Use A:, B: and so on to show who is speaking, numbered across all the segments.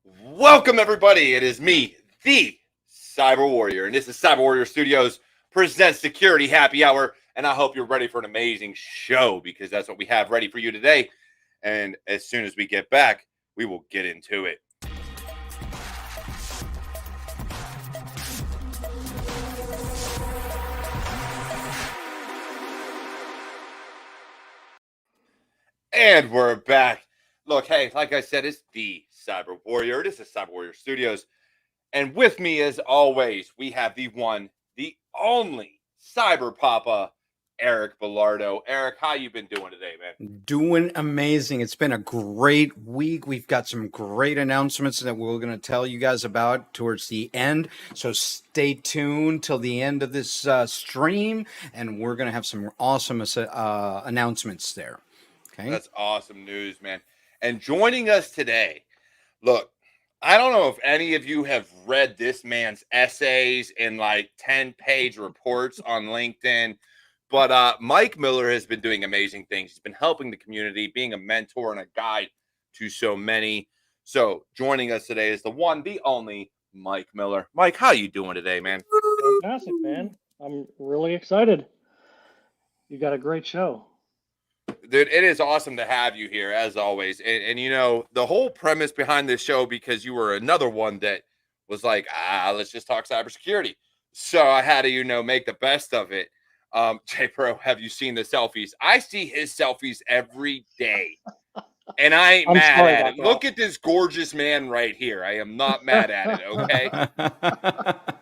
A: Welcome, everybody. It is me, the Cyber Warrior, and this is CyberWarriorStudios presents Security Happy Hour. And I hope you're ready for an amazing show because that's what we have ready for you today. And as soon as we get back, we will get into it. And we're back. Look, hey, like I said, it's the Cyber Warrior. This is CyberWarriorStudios. And with me, as always, we have the one, the only Cyber Papa, Eric Bellardo. Eric, how you been doing today, man?
B: Doing amazing. It's been a great week. We've got some great announcements that we're going to tell you guys about towards the end. So stay tuned till the end of this stream, and we're going to have some awesome announcements there. Okay.
A: That's awesome news, man. And joining us today, look, I don't know if any of you have read this man's essays and like 10-page reports on LinkedIn, but Mike Miller has been doing amazing things. He's been helping the community, being a mentor and a guide to so many. So joining us today is the one, the only Mike Miller. Mike, how you doing today, man?
C: Fantastic, man. I'm really excited. You got a great show.
A: Dude, it is awesome to have you here as always. And you know, the whole premise behind this show, because you were another one that was like, let's just talk cybersecurity. So I had to, make the best of it. J Pro, have you seen the selfies? I see his selfies every day. And I ain't mad at it. Look at this gorgeous man right here. I am not mad at it,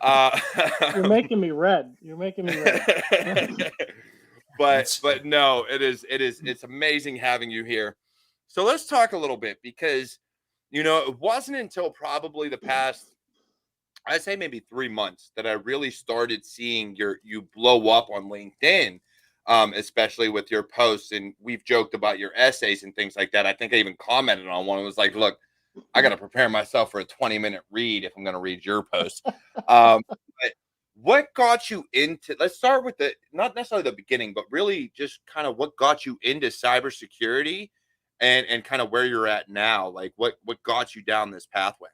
A: okay?
C: You're making me red. You're making me red.
A: But no, it's amazing having you here. So let's talk a little bit because it wasn't until probably the past, I'd say maybe 3 months, that I really started seeing you blow up on LinkedIn, especially with your posts. And we've joked about your essays and things like that. I think I even commented on one. It was like, look, I got to prepare myself for a 20-minute read if I'm going to read your post. But what got you into, let's start with not necessarily the beginning, but really just kind of what got you into cybersecurity and kind of where you're at now. Like what got you down this pathway?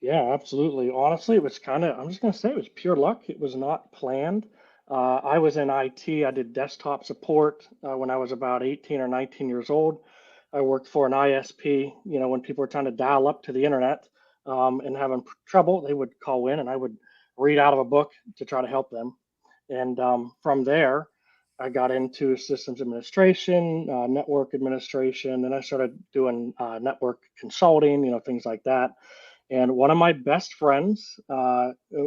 C: Yeah, absolutely. Honestly, it was I'm just going to say it was pure luck. It was not planned. I was in IT. I did desktop support when I was about 18 or 19 years old. I worked for an ISP. When people were trying to dial up to the internet and having trouble, they would call in and I would read out of a book to try to help them. And from there, I got into systems administration, network administration. Then I started doing network consulting, things like that. And one of my best friends,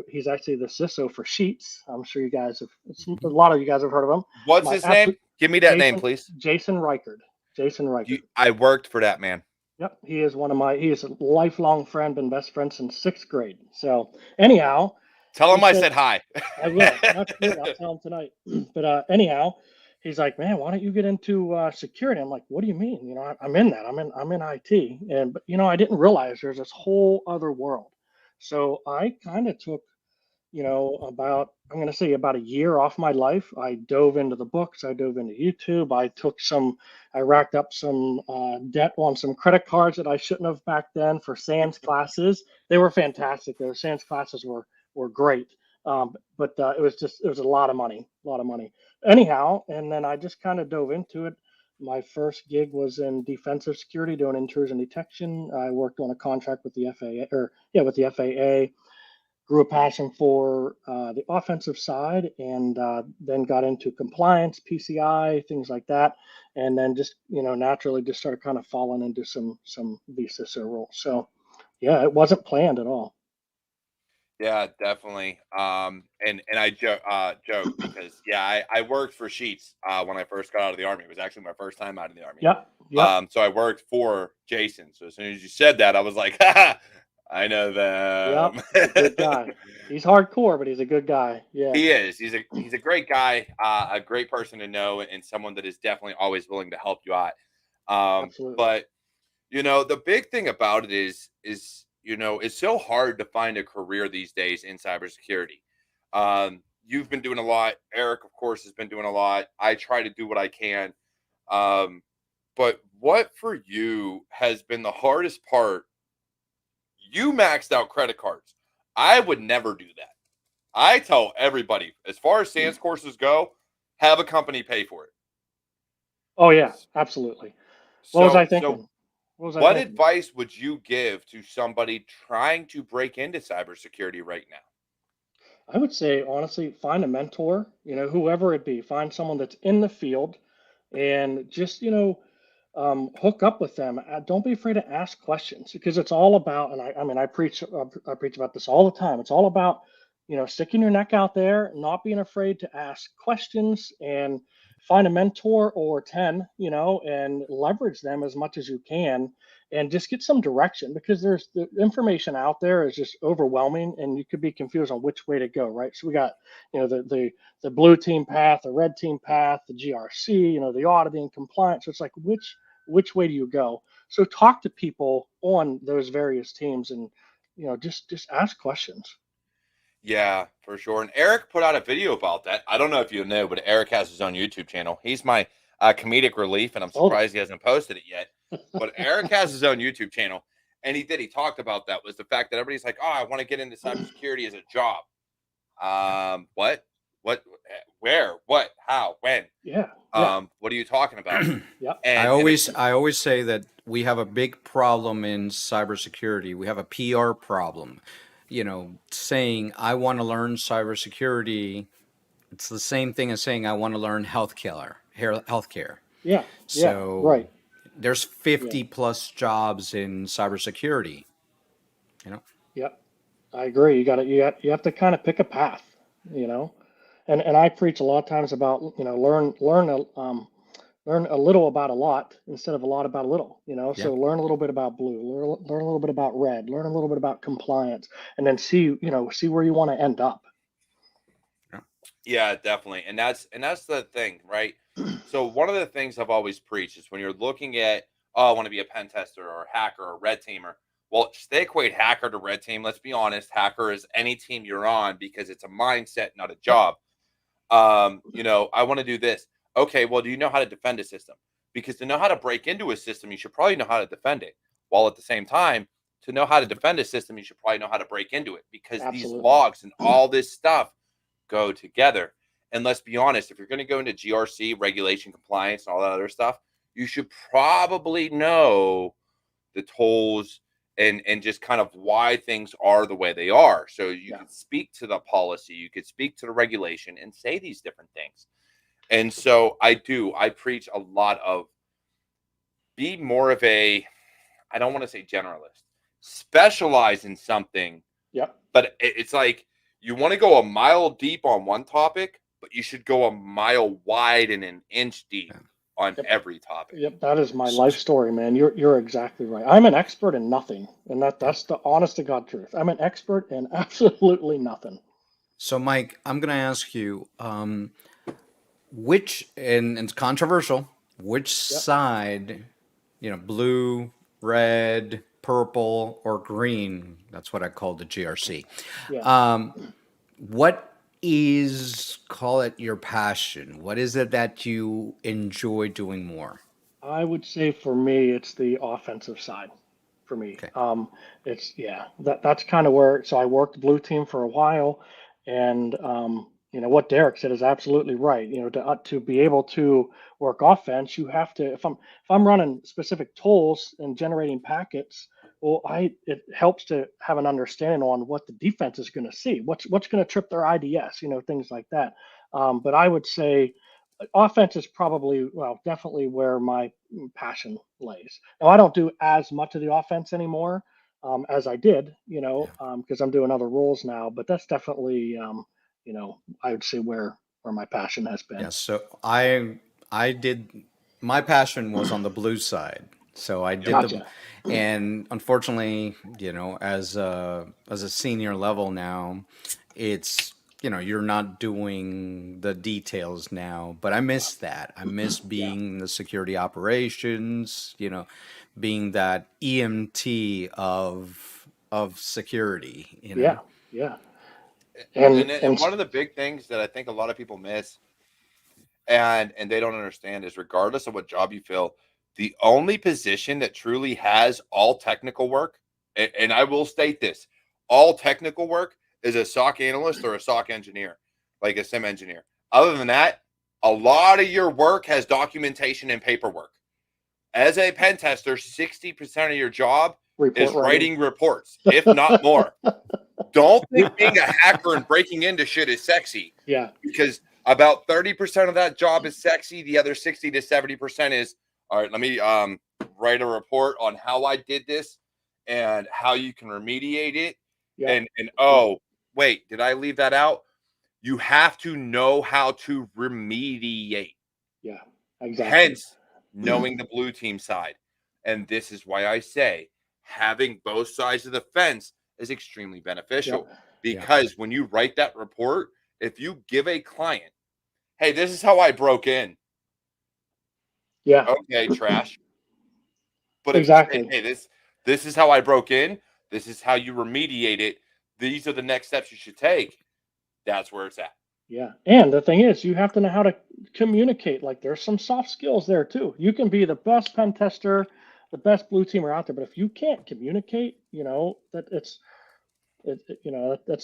C: he's actually the CISO for Sheets. I'm sure you guys a lot of you guys have heard of him.
A: What's his name? Give me that name, please.
C: Jason Reichard. Jason Reichard.
A: I worked for that man.
C: Yep, he is he is a lifelong friend, been best friend since 6th grade. So anyhow.
A: Tell him I said hi.
C: I will. That's good. I'll tell him tonight. But anyhow, he's like, man, why don't you get into security? I'm like, what do you mean? I'm in that. I'm in IT, but I didn't realize there's this whole other world. So I kind of took, I'm going to say about a year off my life. I dove into the books. I dove into YouTube. I racked up some debt on some credit cards that I shouldn't have back then for SANS classes. They were fantastic. Those SANS classes were great. But it was a lot of money. Anyhow, and then I just kind of dove into it. My first gig was in defensive security doing intrusion detection. I worked on a contract with the FAA, grew a passion for the offensive side, and then got into compliance, PCI, things like that. And then just, naturally just started kind of falling into some VCISO roles. So yeah, it wasn't planned at all.
A: Yeah, definitely. And I joke because I worked for Sheets when I first got out of the Army. It was actually my first time out of the Army.
C: Yeah.
A: So I worked for Jason. So as soon as you said that, I was like, I know them.
C: Yep, he's a good guy. He's hardcore, but he's a good guy. Yeah,
A: he is. He's a great guy, a great person to know, and someone that is definitely always willing to help you out.
C: Absolutely.
A: But the big thing about it is it's so hard to find a career these days in cybersecurity. You've been doing a lot. Eric, of course, has been doing a lot. I try to do what I can. But what for you has been the hardest part you maxed out credit cards. I would never do that. I tell everybody, as far as SANS courses go, have a company pay for it.
C: Oh yeah, absolutely. What was I
A: So
C: thinking? What was I
A: what
C: thinking?
A: advice would you give to somebody trying to break into cybersecurity right now?
C: I would say honestly, find a mentor, whoever it be, find someone that's in the field and just, hook up with them. Don't be afraid to ask questions because it's all about, and I mean, I preach about this all the time. It's all about, sticking your neck out there, not being afraid to ask questions and find a mentor or 10, and leverage them as much as you can and just get some direction because there's the information out there is just overwhelming and you could be confused on which way to go, right? So we got, the blue team path, the red team path, the GRC, the auditing compliance. So it's like which way do you go? So talk to people on those various teams and just ask questions.
A: Yeah, for sure. And Eric put out a video about that. I don't know if you know, but Eric has his own YouTube channel. He's my comedic relief, and I'm
C: Oh,
A: surprised he hasn't posted it yet. But Eric has his own YouTube channel, and he talked about that was the fact that everybody's like, "Oh, I want to get into cybersecurity as a job." What, where, what, how, when?
C: yeah, yeah,
A: What are you talking about?
C: yep,
B: I
A: And
B: always I always say that we have a big problem in cybersecurity. We have a PR problem. Saying I want to learn cybersecurity, it's the same thing as saying I want to learn healthcare.
C: yeah, yeah,
B: So
C: right,
B: there's
C: yeah,
B: 50 plus jobs in cybersecurity, you know.
C: yep. I agree. You have to kind of pick a path, you know. And I preach a lot of times about learn a little about a lot instead of a lot about a little,
B: Yeah.
C: so learn a little bit about blue, learn a little bit about red, learn a little bit about compliance, and then see where you want to end up.
B: Yeah.
A: yeah, definitely. And that's the thing, right? So one of the things I've always preached is when you're looking at, oh, I want to be a pen tester or a hacker or a red teamer. Well, just they equate hacker to red team. Let's be honest, hacker is any team you're on because it's a mindset, not a
C: Yep.
A: job. I want to do this. Okay, well, do you know how to defend a system? Because to know how to break into a system, you should probably know how to defend it. While at the same time, to know how to defend a system, you should probably know how to break into it because these
C: Absolutely.
A: logs and all this stuff go together. And let's be honest, if you're going to go into GRC, regulation, compliance, and all that other stuff, you should probably know the tools and just kind of why things are the way they are. So you
C: Yeah.
A: could speak to the policy, you could speak to the regulation and say these different things. And so I preach a lot of be more of a, I don't want to say generalist, specialize in something,
C: Yep.
A: but it's like you want to go a mile deep on one topic, but you should go a mile wide and an inch deep on
C: Yep.
A: every topic.
C: Yep. That is my
B: S-
C: life story, man. You're exactly right. I'm an expert in nothing, and
B: Yeah.
C: that's the honest to God truth. I'm an expert in absolutely nothing.
B: So, Mike, I'm going to ask you, and it's controversial, which
C: Yep.
B: side, blue, red, purple, or green, that's what I call the GRC.
C: Yeah.
B: Um, what is, call it your passion? What is it that you enjoy doing more?
C: I would say for me, it's the offensive side. For me,
B: Okay.
C: it's that's kind of where. So I worked blue team for a while, and what Derek said is absolutely right. To be able to work offense, you have to. If I'm running specific tools and generating packets, well, it helps to have an understanding on what the defense is going to see. What's going to trip their IDS, things like that. But I would say offense is probably, well, definitely where my passion lays. Now, I don't do as much of the offense anymore as I did, because I'm doing other roles now. But that's definitely, I would say where my passion has been.
B: Yeah, so I did my passion was on the blue side. So I
A: Yep.
B: did the
C: Gotcha.
B: and unfortunately, as a senior level now, it's you're not doing the details now, but I miss that. I miss
C: Yeah.
B: being in the security operations, being that EMT of security.
C: Yeah. Yeah.
A: And
C: And
A: one of the big things that I think a lot of people miss and they don't understand is regardless of what job you fill, the only position that truly has all technical work and I will state this, all technical work is a SOC analyst or a SOC engineer, like a SIM engineer. Other than that, a lot of your work has documentation and paperwork. As a pen tester, 60% of your job is writing reports, if not more. Don't think being a hacker and breaking into shit is sexy.
C: Yeah.
A: Because about 30% of that job is sexy. The other 60 to 70% is, all right, let me write a report on how I did this and how you can remediate it. Yeah. And oh, wait, did I leave that out? You have to know how to remediate.
C: Yeah, exactly.
A: Hence, knowing the blue team side. And this is why I say having both sides of the fence is extremely beneficial. Yep. Because when you write that report, if you give a client, hey, this is how I broke in.
C: Yeah.
A: Okay, trash. But
C: exactly.
A: If you say, hey, this is how I broke in. This is how you remediate it. These are the next steps you should take. That's where it's at.
C: Yeah. And the thing is, you have to know how to communicate. Like there's some soft skills there too. You can be the best pen tester, the best blue teamer out there, but if you can't communicate, that's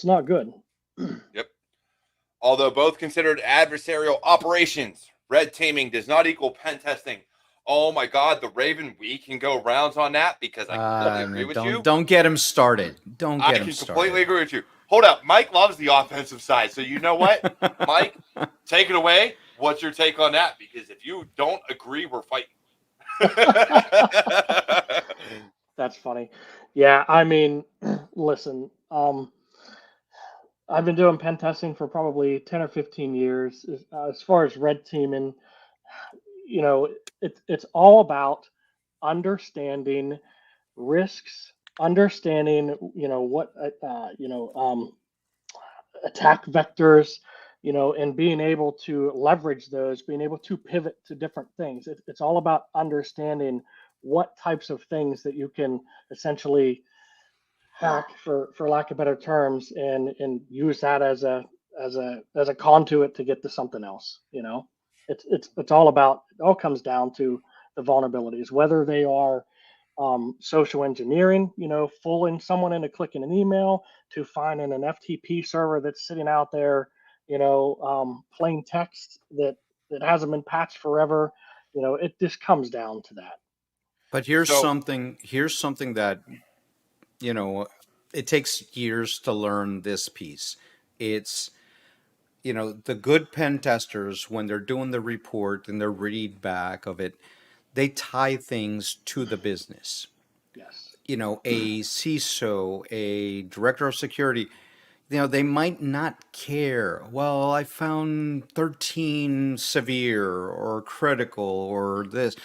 C: not good.
A: Yep. Although both considered adversarial operations, red teaming does not equal pen testing. Oh my God, the Raven, we can go rounds on that because I completely agree with you.
B: Don't get him started. I can
A: completely agree with you. Hold up. Mike loves the offensive side. So you know what? Mike, take it away. What's your take on that? Because if you don't agree, we're fighting.
C: That's funny. Yeah, I mean, listen, I've been doing pen testing for probably 10 or 15 years. As far as red teaming, it's all about understanding risks, understanding, what, attack vectors, and being able to leverage those, being able to pivot to different things. It's all about understanding what types of things that you can essentially hack, for lack of better terms, and use that as a conduit to get to something else. It's all about, it all comes down to the vulnerabilities, whether they are social engineering, fooling someone into clicking an email, to finding an FTP server that's sitting out there, plain text that hasn't been patched forever. It just comes down to that.
B: But here's something that, it takes years to learn this piece. It's, the good pen testers, when they're doing the report and the read back of it, they tie things to the business.
C: Yes.
B: A CISO, a director of security, they might not care. Well, I found 13 severe or critical or this.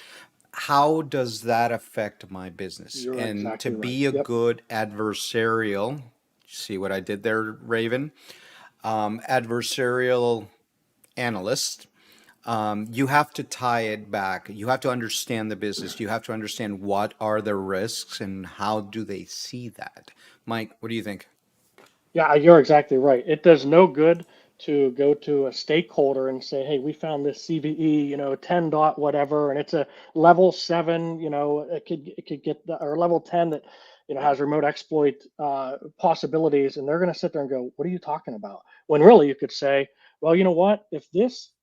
B: How does that affect my business?
C: You're
B: and
C: exactly
B: to be
C: right.
B: a good adversarial, see what I did there, Raven? Adversarial analyst, you have to tie it back. You have to understand the business. You have to understand what are the risks and how do they see that. Mike, what do you think?
C: Yeah, you're exactly right. It does no good to go to a stakeholder and say, hey, we found this CVE, 10 dot whatever, and it's a level 7, it could get or level 10 that, has remote exploit possibilities, and they're going to sit there and go, what are you talking about? When really you could say, well, you know what? If this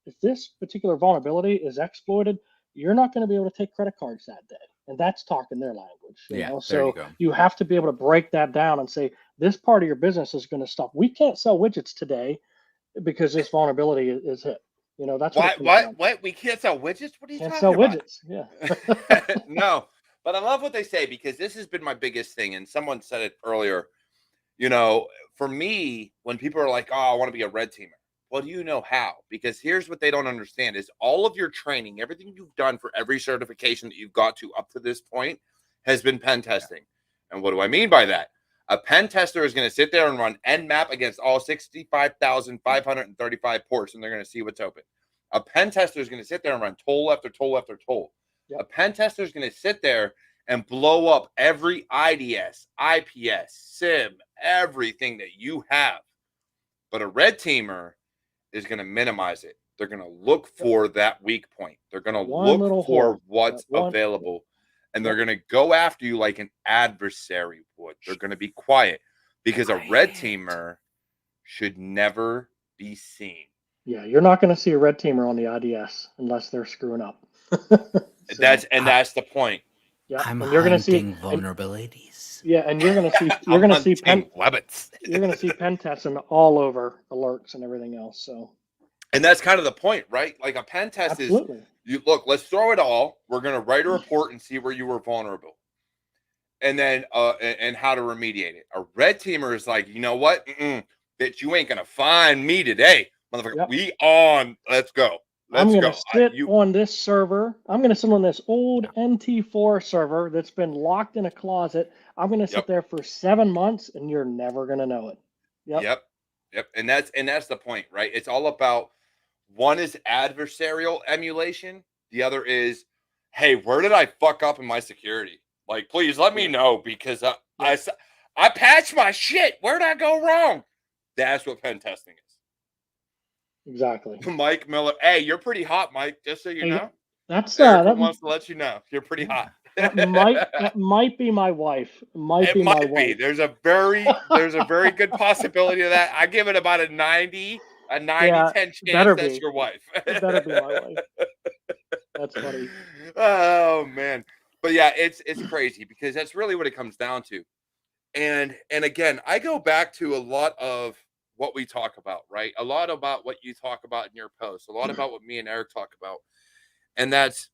C: particular vulnerability is exploited, you're not going to be able to take credit cards that day. And that's talking their language.
B: So
C: you have to be able to break that down and say, this part of your business is going to stop. We can't sell widgets today because this vulnerability is hit. That's
A: what? We can't sell widgets? What are you
C: can't
A: talking
C: sell
A: about?
C: Widgets. Yeah.
A: No, but I love what they say, because this has been my biggest thing. And someone said it earlier, for me, when people are like, oh, I want to be a red teamer. Well, do you know how? Because here's what they don't understand is all of your training, everything you've done for every certification that you've got to up to this point has been pen testing. And what do I mean by that? A pen tester is going to sit there and run Nmap against all 65,535 ports, and they're going to see what's open. A pen tester is going to sit there and run toll after toll after toll. Yep. A pen tester is going to sit there and blow up every IDS, IPS, SIM, everything that you have. But a red teamer is going to minimize it. They're going to look for that weak point. They're going to look for what's available. and they're going to go after you like an adversary would. They're going to be quiet because a red teamer should never be seen.
C: Yeah, you're not going to see a red teamer on the IDS unless they're screwing up. So,
A: That's the point.
C: yeah,
B: I'm
C: and you're going to see
B: hunting vulnerabilities.
C: yeah, and you're going to see
A: I'm hunting weapons.
C: you're going to see pen testing all over alerts and everything else. So,
A: and that's kind of the point, right? Like a pen test
C: absolutely.
A: is you look, let's throw it all. We're going to write a report and see where you were vulnerable. And then and how to remediate it. A red teamer is like, you know what? Bitch, you ain't going to find me today. Motherfucker,
C: Yep.
A: we on. Let's go.
C: I'm going to sit on this server. I'm going to sit on this old NT4 server that's been locked in a closet. I'm going to sit there for 7 months, and you're never going to know it.
A: Yep. And that's the point, right? It's all about, one is adversarial emulation. The other is, hey, where did I fuck up in my security? Like, please let me know, because I patched my shit. Where'd I go wrong? That's what pen testing is.
C: Exactly.
A: Mike Miller. Hey, you're pretty hot, Mike. Just so you know.
C: That's
A: Erica wants to let you know you're pretty hot.
C: that might be my wife.
A: It might be. There's a very good possibility of that. I give it about a 90, 10 chance that's your wife.
C: It better be my wife. That's funny.
A: Oh man. But yeah, it's crazy, because that's really what it comes down to. And again, I go back to a lot of what we talk about, right? A lot about what you talk about in your posts, a lot about what me and Eric talk about. And that's,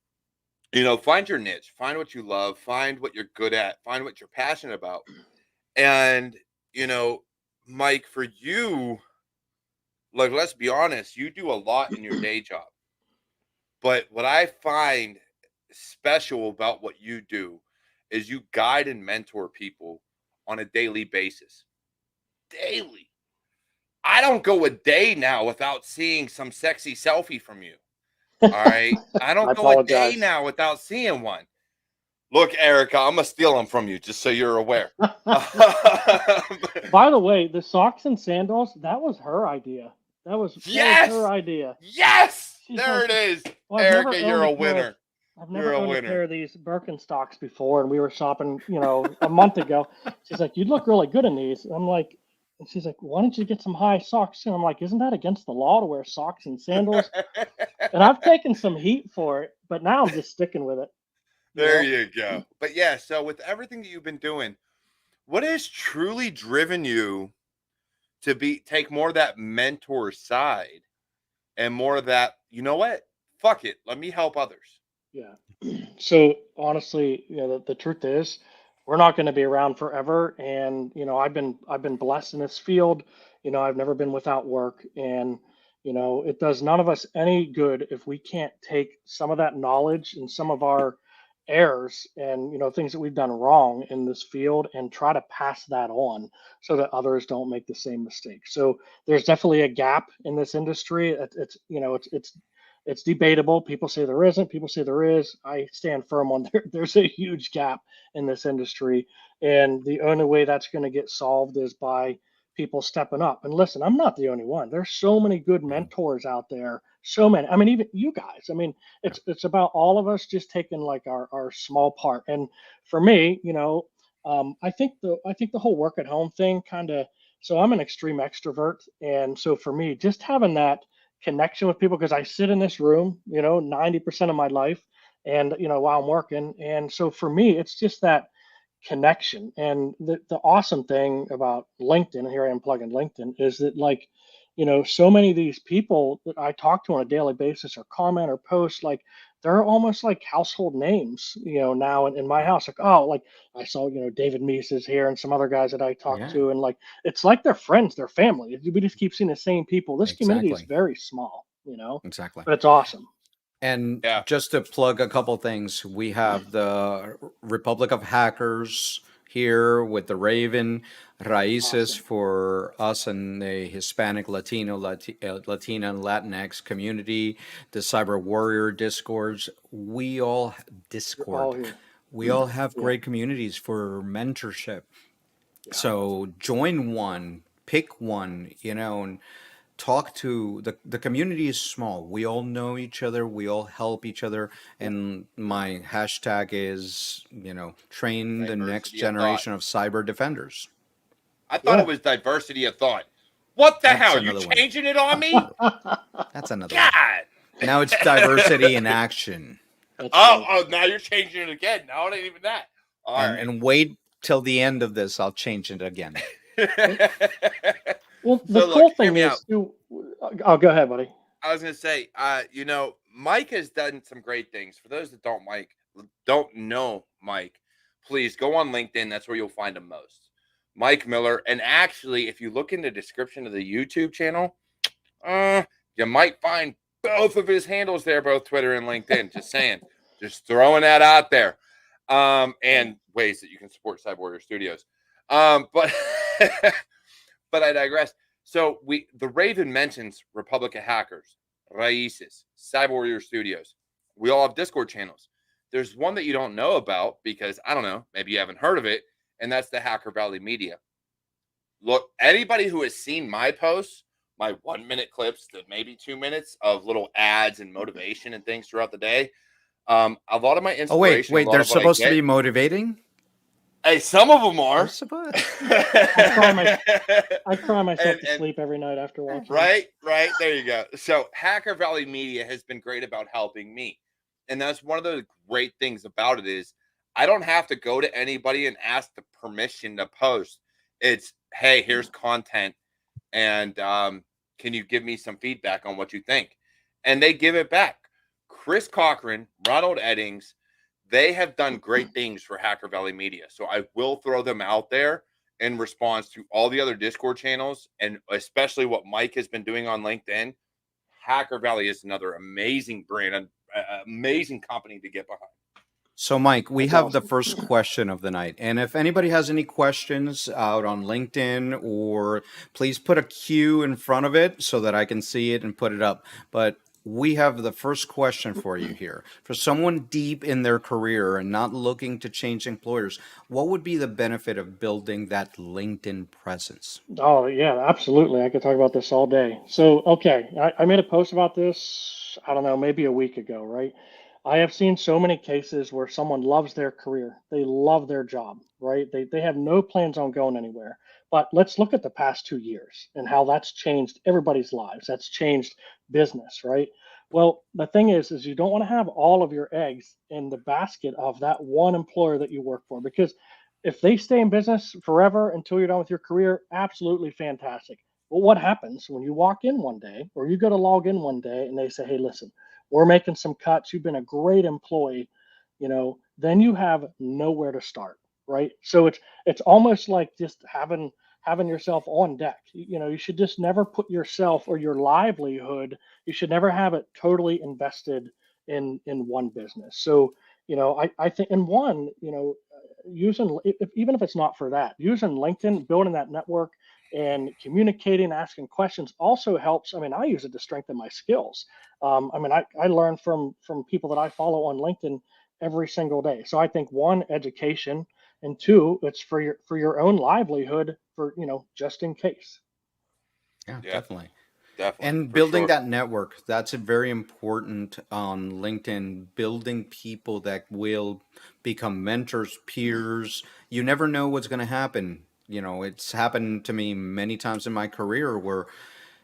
A: find your niche, find what you love, find what you're good at, find what you're passionate about. And, Mike, for you, like, let's be honest, you do a lot in your day job. But what I find special about what you do is you guide and mentor people on a daily basis. Daily. I don't go a day now without seeing some sexy selfie from you. All right. I don't go a day now without seeing one. Look, Erica, I'm going to steal them from you, just so you're aware.
C: By the way, the socks and sandals, that was her idea. That was her idea.
A: Yes. There it is. Well, Erica, you're a winner.
C: I've never owned a pair of these Birkenstocks before, and we were shopping, a month ago. She's like, "You'd look really good in these." I'm like, and she's like, "Why don't you get some high socks?" And I'm like, "Isn't that against the law to wear socks and sandals?" And I've taken some heat for it, but now I'm just sticking with it.
A: There you go. But yeah, so with everything that you've been doing, what has truly driven you to take more of that mentor side and more of that, you know what? Fuck it. Let me help others.
C: Yeah. So honestly, the truth is, we're not going to be around forever. And, I've been blessed in this field. I've never been without work, and, it does none of us any good if we can't take some of that knowledge and some of our errors and, things that we've done wrong in this field and try to pass that on so that others don't make the same mistake. So there's definitely a gap in this industry. It's debatable. People say there isn't. People say there is. I stand firm on there's a huge gap in this industry, and the only way that's going to get solved is by people stepping up. And listen, I'm not the only one. There's so many good mentors out there. So many. I mean, even you guys. I mean, it's about all of us just taking like our small part. And for me, I think the whole work at home thing kind of. So I'm an extreme extrovert, and so for me, just having that connection with people, because I sit in this room, 90% of my life, and while I'm working. And so for me, it's just that connection. And the awesome thing about LinkedIn, and here I am plugging LinkedIn, is that so many of these people that I talk to on a daily basis or comment or post, like they're almost like household names, now in my house. Like, oh, like I saw, David Meese is here and some other guys that I talk to. And like, it's like they're friends, they're family. We just keep seeing the same people. This community is very small,
B: Exactly.
C: But it's awesome.
B: And just to plug a couple things, we have the Republic of Hackers here with the Raven, Raices for us and the Hispanic, Latino, Latina, and Latinx community, the Cyber Warrior Discords. We all have great communities for mentorship. So join one, pick one, and talk to the community is small. We all know each other. We all help each other. And my hashtag is, train the next
A: Diversity of thought.
B: generation of cyber defenders.
A: I thought it was diversity of thought. What the
B: That's
A: hell? You
B: another one.
A: changing it on me?
B: That's another one.
A: God.
B: Now it's diversity in action.
A: Oh, now you're changing it again. No, it ain't even that. All right.
B: And wait till the end of this. I'll change it again.
C: Well, the cool thing is, oh, go ahead, buddy.
A: I was going to say, Mike has done some great things. For those that don't know Mike, please go on LinkedIn. That's where you'll find him most. Mike Miller. And actually, if you look in the description of the YouTube channel, you might find both of his handles there, both Twitter and LinkedIn. Just saying, just throwing that out there. And ways that you can support CyberWarriorStudios. But but I digress. So the Raven mentions Republic of Hackers, Raices, CyberWarriorStudios. We all have Discord channels. There's one that you don't know about because, I don't know, maybe you haven't heard of it, and that's the Hacker Valley Media. Look, anybody who has seen my posts, my 1-minute clips to maybe 2 minutes of little ads and motivation and things throughout the day, a lot of my inspiration.
B: Oh, wait, they're supposed to be motivating?
A: Hey, some of them are.
C: I cry myself to sleep every night after watching.
A: Right. There you go. So Hacker Valley Media has been great about helping me. And that's one of the great things about it is I don't have to go to anybody and ask the permission to post. It's, hey, here's content. And can you give me some feedback on what you think? And they give it back. Chris Cochran, Ronald Eddings, they have done great things for Hacker Valley Media. So I will throw them out there in response to all the other Discord channels, and especially what Mike has been doing on LinkedIn. Hacker Valley is another amazing brand, an amazing company to get behind.
B: So, Mike, we have the first question of the night. And if anybody has any questions out on LinkedIn, or please put a Q in front of it so that I can see it and put it up. But we have the first question for you here. For someone deep in their career and not looking to change employers, what would be the benefit of building that LinkedIn presence?
C: Oh, yeah, absolutely. I could talk about this all day. So, okay, I made a post about this, I don't know, maybe a week ago, right? I have seen so many cases where someone loves their career. They love their job, right? They have no plans on going anywhere. But let's look at the past 2 years and how that's changed everybody's lives. That's changed business, right? Well, the thing is you don't want to have all of your eggs in the basket of that one employer that you work for, because if they stay in business forever until you're done with your career, absolutely fantastic. But what happens when you walk in one day or you go to log in one day and they say, hey, listen, we're making some cuts. You've been a great employee, then you have nowhere to start, right? So it's almost like just having yourself on deck. You should just never put yourself or your livelihood, you should never have it totally invested in one business. So, I think in one, using, even if it's not for that, using LinkedIn, building that network and communicating, asking questions also helps. I mean, I use it to strengthen my skills. I learn from people that I follow on LinkedIn every single day. So I think one, education, and two, it's for your own livelihood, for just in case.
B: Yeah, definitely.
A: Definitely.
B: And building that network, that's very important on LinkedIn, building people that will become mentors, peers. You never know what's going to happen. It's happened to me many times in my career where,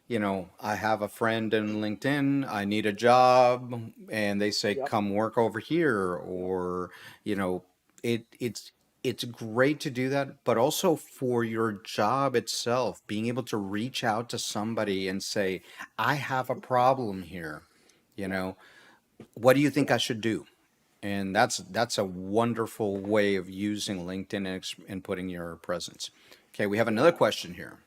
B: I have a friend in LinkedIn, I need a job, and they say, come work over here. Or, it's great to do that, but also for your job itself, being able to reach out to somebody and say, I have a problem here. What do you think I should do? And that's a wonderful way of using LinkedIn and putting your presence. Okay, we have another question here.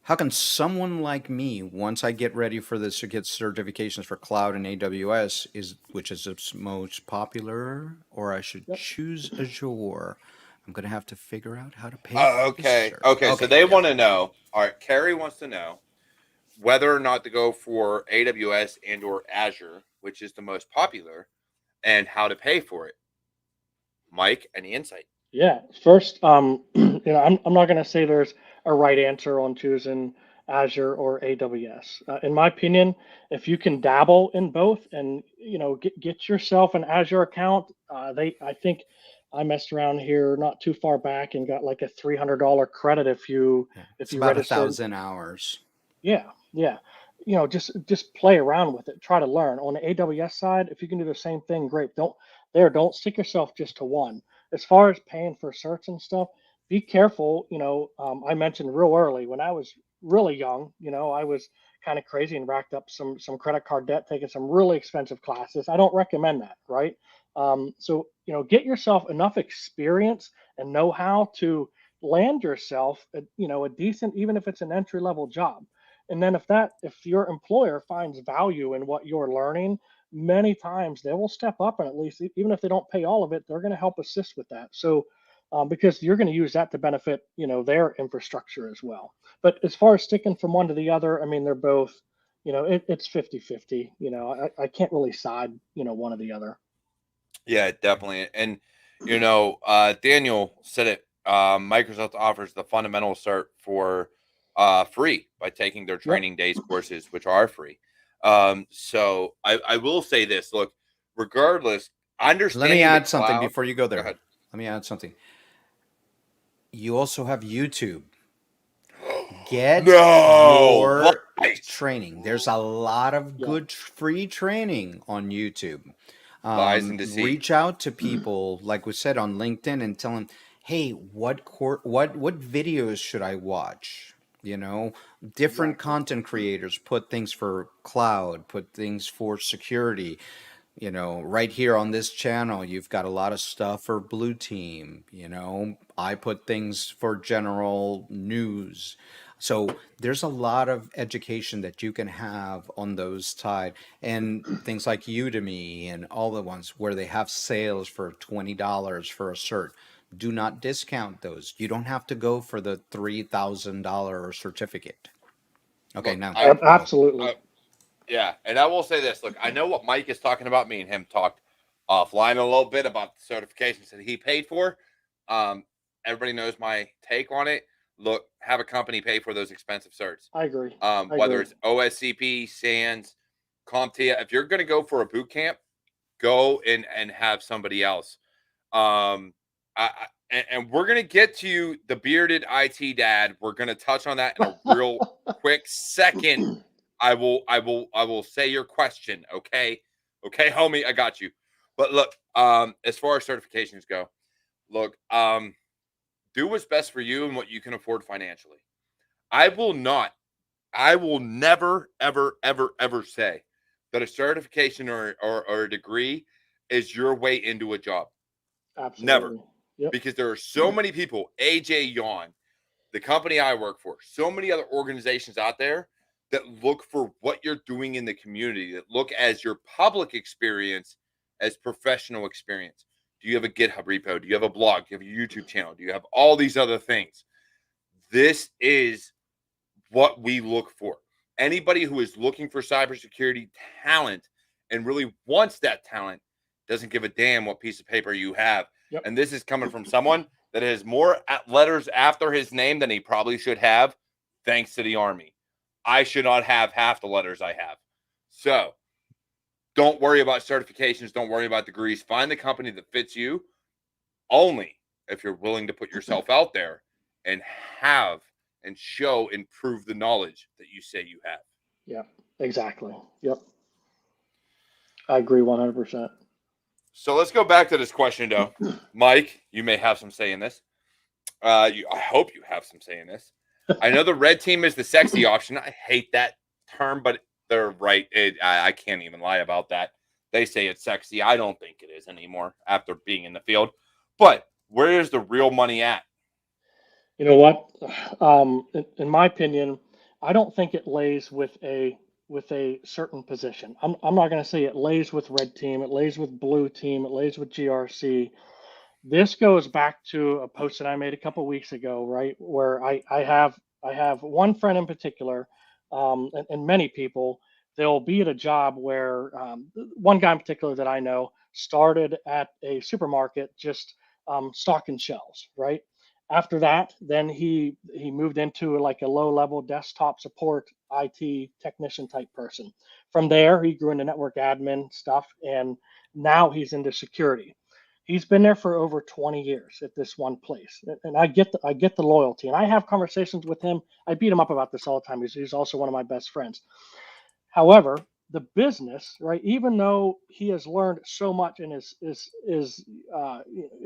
B: How can someone like me, once I get ready for this to get certifications for cloud and AWS, which is its most popular, or I should choose Azure? I'm going to have to figure out how to pay.
A: Okay. So they want to know. All right, Carrie wants to know whether or not to go for AWS and or Azure, which is the most popular, and how to pay for it. Mike, any insight?
C: Yeah. First, I'm not going to say there's a right answer on choosing Azure or AWS. In my opinion, if you can dabble in both and get yourself an Azure account, I think I messed around here not too far back and got like a $300 credit if you
B: Yeah.
C: if
B: It's
C: you
B: about
C: registered.
B: 1,000 hours.
C: Yeah, yeah. Just play around with it. Try to learn. On the AWS side, if you can do the same thing, great. Don't stick yourself just to one. As far as paying for certs and stuff, be careful. I mentioned real early when I was really young. I was kind of crazy and racked up some credit card debt, taking some really expensive classes. I don't recommend that, right? So get yourself enough experience and know how to land yourself a decent, even if it's an entry level job. And then if your employer finds value in what you're learning, many times they will step up and at least, even if they don't pay all of it, they're going to help assist with that. So because you're going to use that to benefit their infrastructure as well. But as far as sticking from one to the other, I mean, they're both, it's 50-50. I can't really side one or the other.
A: Yeah, definitely. And Daniel said it. Microsoft offers the fundamental cert for free by taking their
C: Yep.
A: training days courses, which are free. So I will say this: look, regardless,
B: Let
A: understanding
B: me
A: the
B: add something
A: cloud.
B: before you go
A: Go
B: there.
A: ahead.
B: Let me add something. You also have YouTube. Get
A: No
B: your
A: lies,
B: training. There's a lot of
C: Yeah.
B: good free training on YouTube.
A: lies and deceit.
B: Reach out to people, like we said, on LinkedIn and tell them, hey, what videos should I watch? Different
C: Exactly.
B: content creators put things for cloud, put things for security. Right here on this channel, you've got a lot of stuff for Blue Team. I put things for general news. So there's a lot of education that you can have on those side, and things like Udemy and all the ones where they have sales for $20 for a cert. Do not discount those. You don't have to go for the $3,000 certificate. Okay,
A: Look,
B: now
C: Absolutely.
A: yeah, and I will say this. Look, I know what Mike is talking about. Me and him talked offline a little bit about the certifications that he paid for. Um, Everybody knows my take on it. Look, have a company pay for those expensive certs.
C: I agree. I
A: Whether
C: agree.
A: it's OSCP, SANS, CompTIA. If you're going to go for a boot camp, go and have somebody else. And we're going to get to the bearded IT dad. We're going to touch on that in a real quick second. I will say your question. Okay, homie, I got you. But look, as far as certifications go, look, do what's best for you and what you can afford financially. I will never, ever, ever, ever say that a certification or a degree is your way into a job. Never,
C: Absolutely. Yep.
A: because there are so many people. AJ Yawn, the company I work for, so many other organizations out there that look for what you're doing in the community, that look as your public experience as professional experience. Do you have a GitHub repo? Do you have a blog? Do you have a YouTube channel? Do you have all these other things? This is what we look for. Anybody who is looking for cybersecurity talent and really wants that talent doesn't give a damn what piece of paper you have.
C: Yep.
A: And this is coming from someone that has more letters after his name than he probably should have, thanks to the Army. I should not have half the letters I have. So don't worry about certifications. Don't worry about degrees. Find the company that fits you only if you're willing to put yourself out there and have and show and prove the knowledge that you say you have.
C: Yeah, exactly. Yep. I agree 100%.
A: So let's go back to this question, though. Mike, you may have some say in this. I hope you have some say in this. I know the red team is the sexy option. I hate that term, but they're right. I can't even lie about that. They say it's sexy. I don't think it is anymore after being in the field. But where is the real money at?
C: You know what? In my opinion, I don't think it lays with a certain position. I'm not going to say it lays with red team, it lays with blue team, it lays with GRC. This goes back to a post that I made a couple weeks ago, right? Where I have one friend in particular, and many people. They'll be at a job where one guy in particular that I know started at a supermarket just stocking shelves, right? After that, then he moved into like a low level desktop support IT technician type person. From there, he grew into network admin stuff, and now he's into security. He's been there for over 20 years at this one place, and I get the loyalty, and I have conversations with him. I beat him up about this all the time. He's also one of my best friends. However, the business, right? Even though he has learned so much and is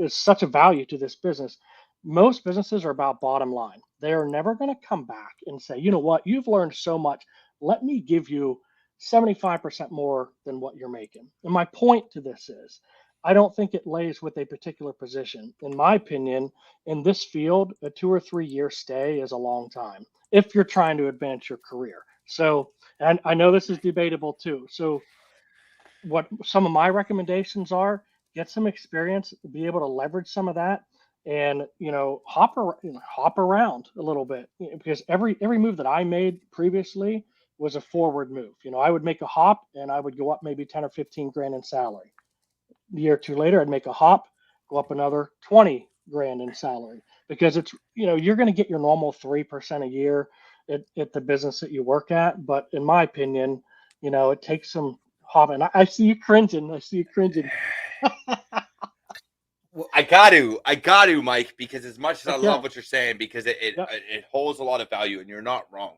C: such a value to this business, most businesses are about bottom line. They are never going to come back and say, you know what, you've learned so much. Let me give you 75% more than what you're making. And my point to this is, I don't think it lays with a particular position. In my opinion, in this field, a 2 or 3 year stay is a long time if you're trying to advance your career. So, and I know this is debatable too. So, what some of my recommendations are: get some experience, be able to leverage some of that, and hop around a little bit. Because every move that I made previously was a forward move. I would make a hop and I would go up maybe 10 or 15 grand in salary. A year or two later, I'd make a hop, go up another 20 grand in salary, because you're going to get your normal 3% a year at the business that you work at. But in my opinion, it takes some hopping. I see you cringing. I see you cringing.
A: I got to, Mike, because as much as I love what you're saying, because it holds a lot of value, and you're not wrong.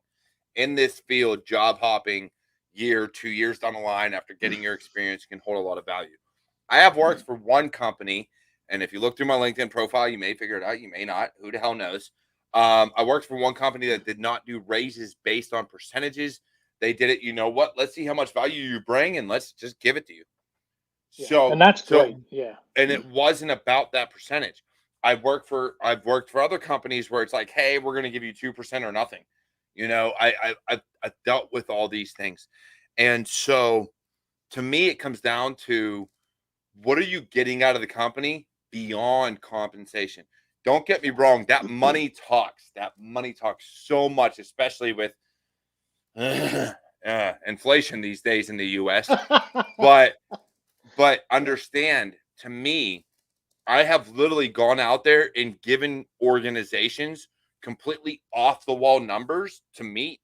A: In this field, job hopping 2 years down the line after getting your experience can hold a lot of value. I have worked for one company, and if you look through my LinkedIn profile, you may figure it out. You may not. Who the hell knows? I worked for one company that did not do raises based on percentages. They did it, you know what? Let's see how much value you bring, and let's just give it to you.
C: Yeah, and that's great. Yeah.
A: And it wasn't about that percentage. I've worked for other companies where it's like, hey, we're going to give you 2% or nothing. I've dealt with all these things. And so to me, it comes down to, what are you getting out of the company beyond compensation? Don't get me wrong. That money talks. That money talks so much, especially with inflation these days in the U.S. But understand, to me, I have literally gone out there and given organizations completely off the wall numbers to meet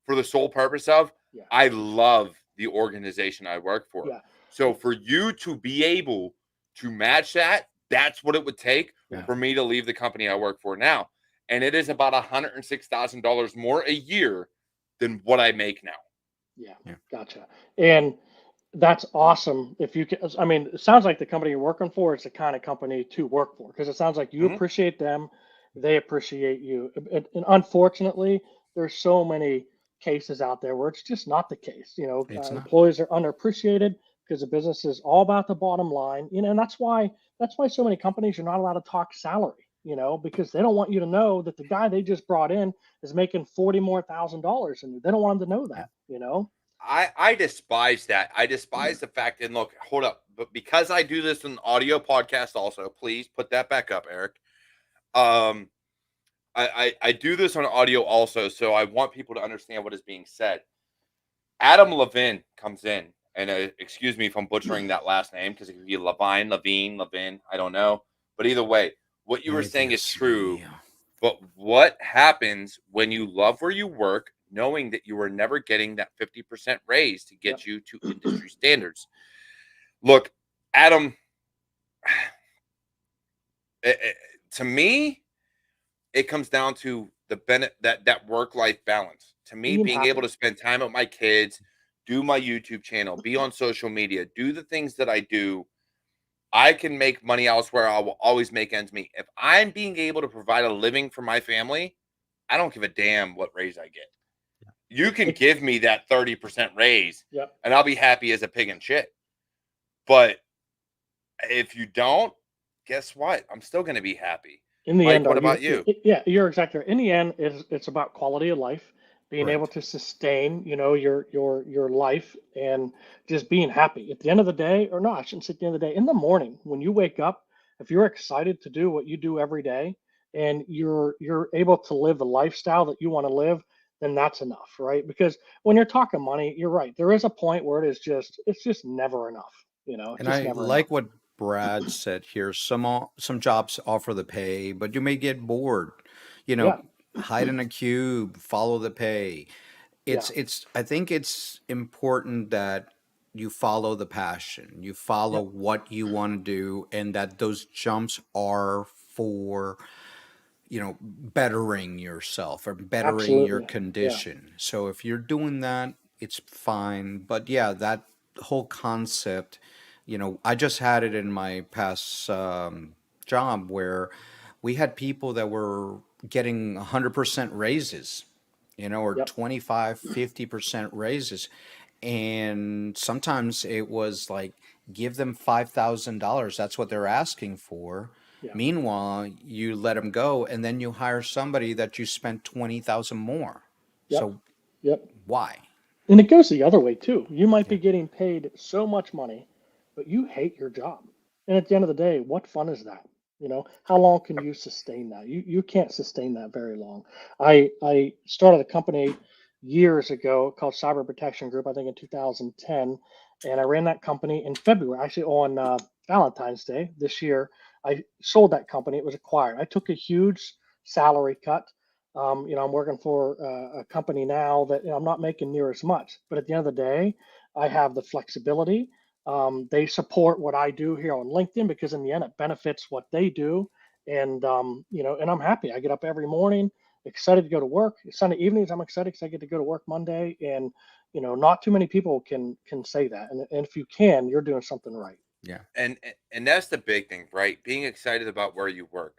A: for the sole purpose of, I love the organization I work for.
C: Yeah.
A: So for you to be able to match that, that's what it would take for me to leave the company I work for now. And it is about $106,000 more a year than what I make now.
C: Yeah. Gotcha. And that's awesome. If you can, I mean, it sounds like the company you're working for is the kind of company to work for, because it sounds like you appreciate them, they appreciate you. And unfortunately, there's so many cases out there where it's just not the case. Employees are underappreciated because the business is all about the bottom line. And that's why so many companies are not allowed to talk salary. Because they don't want you to know that the guy they just brought in is making $40,000 more, and they don't want them to know that.
A: I despise that. I despise the fact, and look, hold up, but because I do this in audio podcast also, please put that back up, Eric. I do this on audio also, so I want people to understand what is being said. Adam Levine comes in, and excuse me if I'm butchering that last name, because it could be Levine, I don't know. But either way, what you were saying is true. But what happens when you love where you work, knowing that you are never getting that 50% raise to get you to industry standards? Look, Adam, to me, it comes down to that work-life balance. To me, being able to spend time with my kids, do my YouTube channel, be on social media, do the things that I do, I can make money elsewhere. I will always make ends meet. If I'm being able to provide a living for my family, I don't give a damn what raise I get. You can give me that 30% raise, and I'll be happy as a pig in shit. But if you don't, guess what? I'm still going to be happy.
C: In the
A: Mike,
C: end,
A: what about you?
C: You're exactly right. In the end, it's about quality of life, being able to sustain, your life, and just being happy at the end of the day. Or no, I shouldn't say at the end of the day. In the morning, when you wake up, if you're excited to do what you do every day, and you're able to live the lifestyle that you want to live, then that's enough, right? Because when you're talking money, you're right. There is a point where it's just never enough.
B: And I like what Brad said here, some jobs offer the pay, but you may get bored. You
C: Yeah.
B: know, hide in a cube, follow the pay.
C: Yeah.
B: It's I think it's important that you follow the passion, you follow
C: Yep.
B: what you want to do, and that those jumps are for, bettering yourself or bettering your
C: Absolutely. Yeah.
B: condition. So if you're doing that, it's fine. But yeah, that whole concept, I just had it in my past job where we had people that were getting 100% raises, or
C: Yep.
B: 25, 50% raises. And sometimes it was like, give them $5,000. That's what they're asking for.
C: Yeah.
B: Meanwhile, you let them go, and then you hire somebody that you spent 20,000 more.
C: Yep.
B: So
C: Yep.
B: why?
C: And it goes the other way too. You might
B: Yeah.
C: be getting paid so much money, but you hate your job. And at the end of the day, what fun is that? How long can you sustain that? You can't sustain that very long. I started a company years ago called Cyber Protection Group, I think in 2010, and I ran that company in February, actually on Valentine's Day this year. I sold that company. It was acquired. I took a huge salary cut. I'm working for a company now that I'm not making near as much, but at the end of the day, I have the flexibility. They support what I do here on LinkedIn because in the end, it benefits what they do. And I'm happy. I get up every morning, excited to go to work. Sunday evenings, I'm excited because I get to go to work Monday. And, not too many people can say that. And if you can, you're doing something right.
B: Yeah.
A: And that's the big thing, right? Being excited about where you work.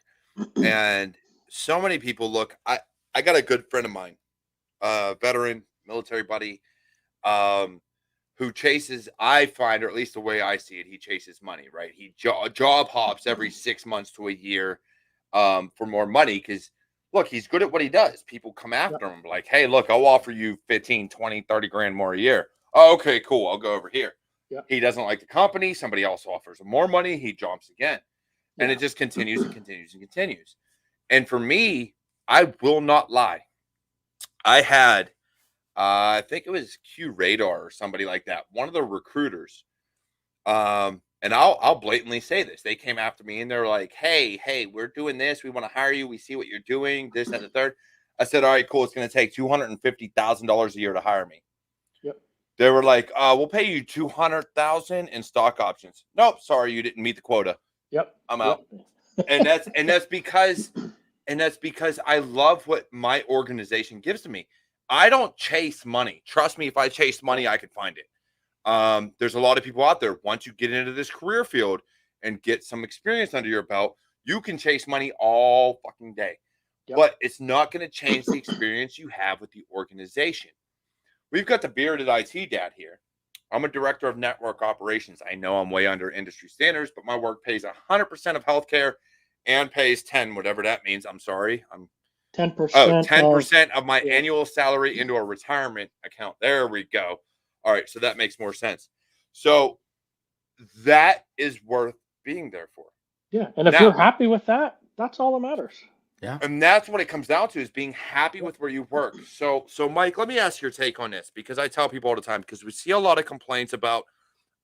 A: And so many people look, I got a good friend of mine, veteran military buddy, um, who chases, I find, or at least the way I see it, he chases money, right? He job hops every 6 months to a year for more money because, look, he's good at what he does. People come
C: Yep.
A: after him like, hey, look, I'll offer you 15, 20, 30 grand more a year. Oh, okay, cool. I'll go over here.
C: Yep.
A: He doesn't like the company. Somebody else offers him more money. He jumps again. And
C: Yeah.
A: it just continues and continues and continues. And for me, I will not lie. I had, I think it was Q Radar or somebody like that, one of the recruiters. And I'll blatantly say this. They came after me and they're like, hey, we're doing this. We want to hire you. We see what you're doing, this, and the third. I said, all right, cool. It's going to take $250,000 a year to hire me.
C: Yep.
A: They were like, we'll pay you $200,000 in stock options. Nope, sorry, you didn't meet the quota.
C: Yep.
A: I'm out.
C: Yep.
A: and that's because I love what my organization gives to me. I don't chase money. Trust me, if I chased money, I could find it. There's a lot of people out there. Once you get into this career field and get some experience under your belt, you can chase money all fucking day.
C: Yep.
A: But it's not going to change the experience you have with the organization. We've got the bearded IT dad here. I'm a director of network operations. I know I'm way under industry standards, but my work pays 100% of healthcare and pays 10, whatever that means. I'm sorry. I'm
C: 10%.
A: 10% of my
C: yeah.
A: annual salary into a retirement account. There we go. All right. So that makes more sense. So that is worth being there for.
C: Yeah. And if you're happy with that, that's all that matters.
B: Yeah.
A: And that's what it comes down to, is being happy with where you work. So Mike, let me ask your take on this, because I tell people all the time, because we see a lot of complaints about,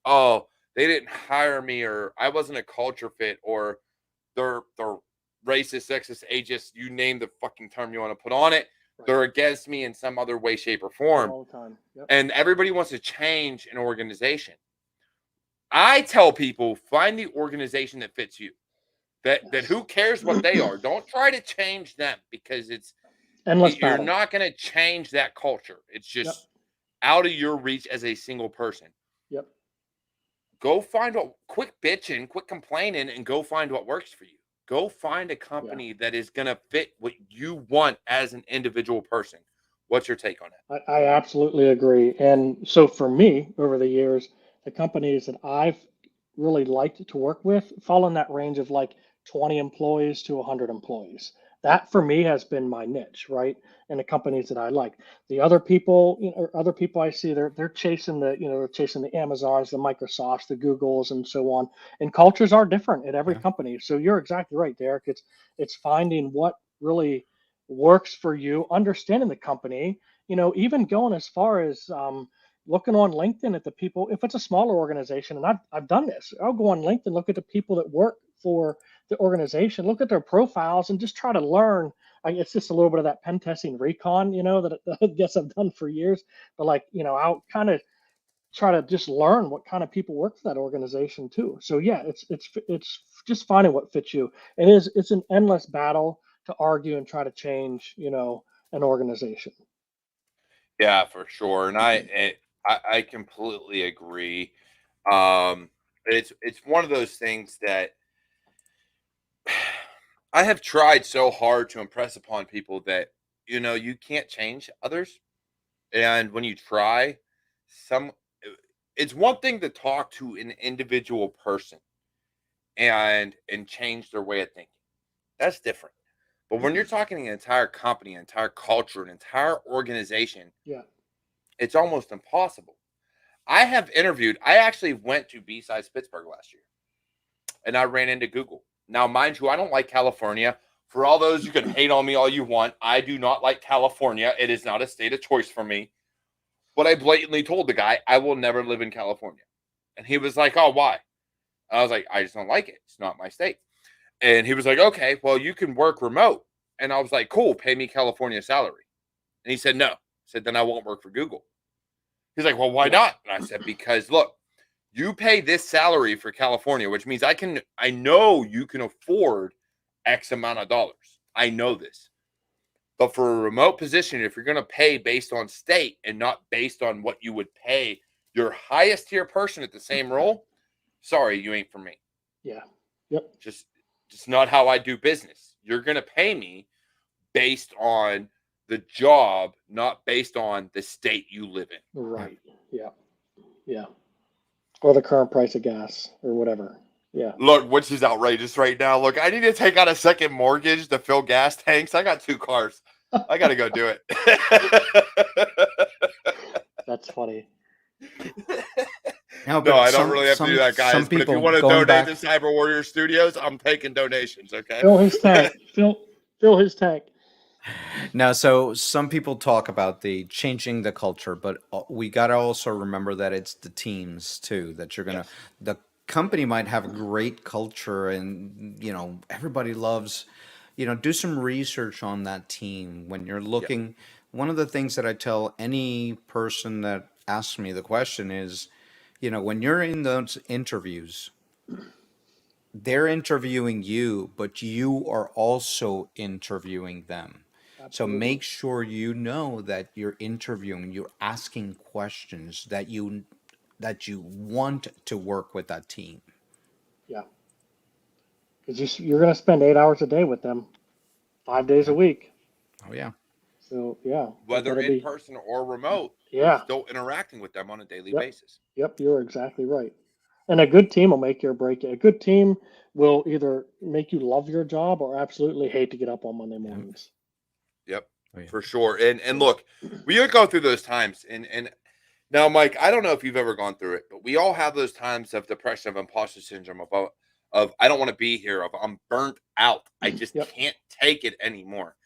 A: oh, they didn't hire me, or I wasn't a culture fit, or they're racist, sexist, ageist, you name the fucking term you want to put on it. Right. They're against me in some other way, shape, or form.
C: All the time. Yep.
A: And everybody wants to change an organization. I tell people, find the organization that fits you. That who cares what they are? Don't try to change them, because you're not going to change that culture. It's just out of your reach as a single person.
C: Yep.
A: Go find quit bitching, quit complaining, and go find what works for you. Go find a company that is going to fit what you want as an individual person. What's your take on it?
C: I absolutely agree. And so for me, over the years, the companies that I've really liked to work with fall in that range of like 20 employees to 100 employees. That for me has been my niche, right? And the companies that I like. The other people, other people I see, they're chasing the Amazons, the Microsofts, the Googles, and so on. And cultures are different at every company. So you're exactly right, Derek. It's finding what really works for you, understanding the company, even going as far as looking on LinkedIn at the people, if it's a smaller organization, and I've done this, I'll go on LinkedIn, look at the people that work for the organization, look at their profiles, and just try to learn. It's just a little bit of that pen testing recon, that I guess I've done for years. But like, I'll kind of try to just learn what kind of people work for that organization too. So yeah, it's just finding what fits you. It's an endless battle to argue and try to change, an organization.
A: Yeah, for sure. And I completely agree. It's one of those things that I have tried so hard to impress upon people that you can't change others, and when you try, some it's one thing to talk to an individual person and change their way of thinking. That's different. But when you're talking an entire company, an entire culture, an entire organization,
C: Yeah.
A: it's almost impossible. I actually went to B-Sides Pittsburgh last year and I ran into Google. Now, mind you, I don't like California. For all those, you can hate on me all you want. I do not like California. It is not a state of choice for me. But I blatantly told the guy, I will never live in California. And he was like, oh, why? I was like, I just don't like it. It's not my state. And he was like, okay, well, you can work remote. And I was like, cool, pay me California salary. And he said, no. I said, then I won't work for Google. He's like, well, why not? And I said, because look, you pay this salary for California, which means I know you can afford X amount of dollars. I know this. But for a remote position, if you're going to pay based on state and not based on what you would pay your highest tier person at the same role, sorry, you ain't for me.
C: Yeah. Yep.
A: Just not how I do business. You're going to pay me based on the job, not based on the state you live in.
C: Right. Yeah. Yeah. Or the current price of gas or whatever. Yeah.
A: Look, which is outrageous right now. Look, I need to take out a second mortgage to fill gas tanks. I got 2 cars. I got to go do it.
C: That's funny.
A: No, I don't really have to do that, guys. But if you want to donate to CyberWarriorStudios, I'm taking donations, okay?
C: Fill his tank. Fill his tank.
B: Now, so some people talk about the changing the culture, but we got to also remember that it's the teams too, that you're going to, the company might have a great culture and, everybody loves, do some research on that team when you're looking. One of the things that I tell any person that asks me the question is, when you're in those interviews, they're interviewing you, but you are also interviewing them.
C: Absolutely.
B: So make sure that you're interviewing, you're asking questions that you want to work with that team.
C: Yeah. Because you're going to spend 8 hours a day with them, 5 days a week.
B: Oh yeah.
C: So yeah.
A: Whether in person or remote,
C: you're
A: still interacting with them on a daily basis.
C: Yep, you're exactly right. And a good team will make you or break you. A good team will either make you love your job or absolutely hate to get up on Monday mornings.
A: Yep, for sure. And look, we go through those times. And now, Mike, I don't know if you've ever gone through it, but we all have those times of depression, of imposter syndrome, of I don't want to be here, of I'm burnt out. I just can't take it anymore.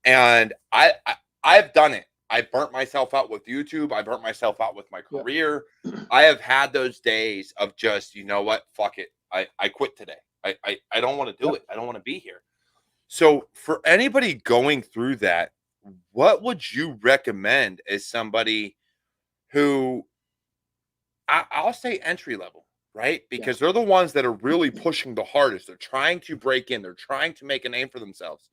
A: And I've done it. I burnt myself out with YouTube. I burnt myself out with my career. I have had those days of just, you know what, fuck it. I quit today. I don't want to do it. I don't want to be here. So for anybody going through that, what would you recommend as somebody who I'll say entry level, right? Because they're the ones that are really pushing the hardest. They're trying to break in. They're trying to make a name for themselves.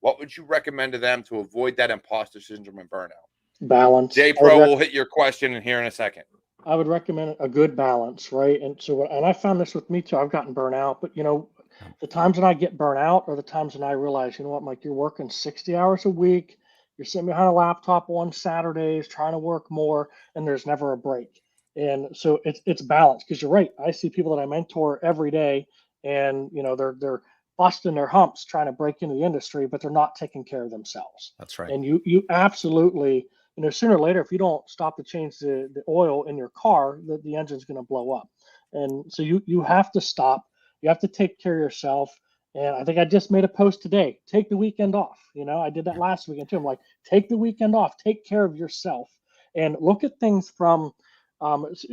A: What would you recommend to them to avoid that imposter syndrome and burnout?
C: Balance.
A: J-Pro will hit your question in here in a second.
C: I would recommend a good balance, right? And so, and I found this with me too. I've gotten burnt out, but the times when I get burnt out are the times when I realize, what, Mike, you're working 60 hours a week. You're sitting behind a laptop on Saturdays trying to work more, and there's never a break. And so it's balance, because you're right. I see people that I mentor every day, and they're busting their humps trying to break into the industry, but they're not taking care of themselves.
B: That's right.
C: And you absolutely, sooner or later, if you don't stop to change the oil in your car, the engine's going to blow up. And so you have to stop. You have to take care of yourself. And I think I just made a post today. Take the weekend off. I did that last weekend too. I'm like, take the weekend off. Take care of yourself. And look at things from,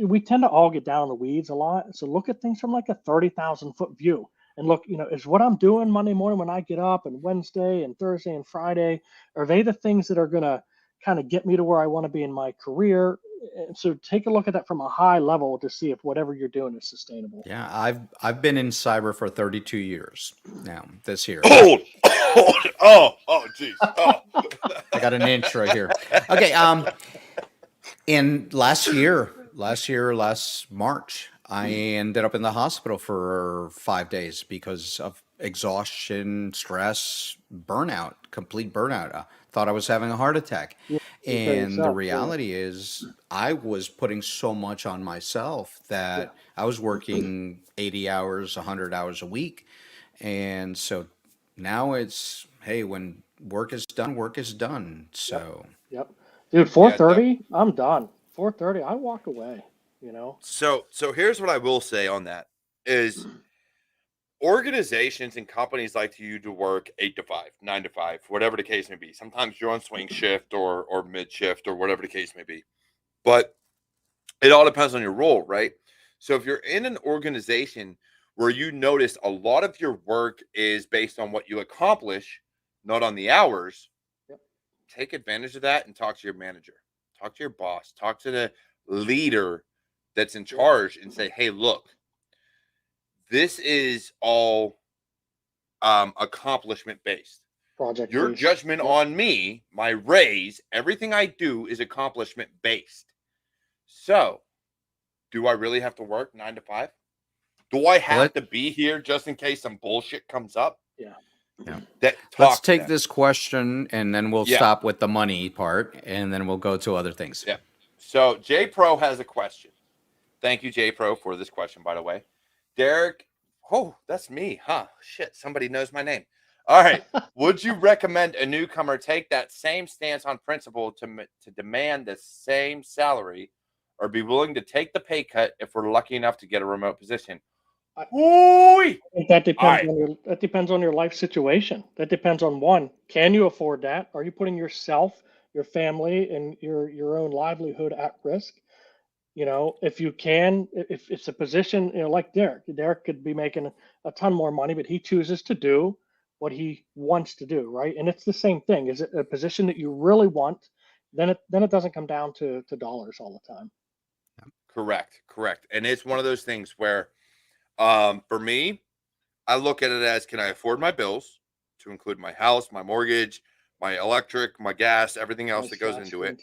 C: we tend to all get down in the weeds a lot. So look at things from like a 30,000-foot view. And look, is what I'm doing Monday morning when I get up, and Wednesday and Thursday and Friday, are they the things that are going to kind of get me to where I want to be in my career? And so take a look at that from a high level to see if whatever you're doing is sustainable.
B: Yeah, I've been in cyber for 32 years now this year.
A: Old. Geez. Oh.
B: I got an inch right here. Okay, in last March, I ended up in the hospital for 5 days because of exhaustion, stress, burnout, complete burnout. I thought I was having a heart attack.
C: Yeah,
B: And the reality is I was putting so much on myself that I was working 80 hours, 100 hours a week. And so now it's, hey, when work is done, work is done. So
C: Yep. Dude, 4:30, I'm done. 4:30, I walk away,
A: So here's what I will say on that is organizations and companies like you to work 8 to 5, 9 to 5, whatever the case may be. Sometimes you're on swing shift or mid shift or whatever the case may be. But it all depends on your role, right? So if you're in an organization where you notice a lot of your work is based on what you accomplish, not on the hours, take advantage of that and talk to your manager, talk to your boss, talk to the leader that's in charge and say, hey, look, this is all accomplishment based.
C: Project
A: Your
C: based.
A: judgment on me, my raise, everything I do is accomplishment based. So, do I really have to work 9 to 5? Do I have to be here just in case some bullshit comes up?
C: Yeah.
B: Let's take this question and then we'll stop with the money part and then we'll go to other things.
A: Yeah. So J Pro has a question. Thank you, J Pro, for this question, by the way. Derek, that's me, huh? Shit, somebody knows my name. All right. Would you recommend a newcomer take that same stance on principle to demand the same salary, or be willing to take the pay cut if we're lucky enough to get a remote position?
C: I think that depends on your life situation. That depends on, one, can you afford that? Are you putting yourself, your family, and your own livelihood at risk? If you can, if it's a position, like Derek could be making a ton more money, but he chooses to do what he wants to do, right? And it's the same thing. Is it a position that you really want? Then it doesn't come down to dollars all the time.
A: Correct. And it's one of those things where, for me, I look at it as, can I afford my bills, to include my house, my mortgage, my electric, my gas, everything else that goes into it,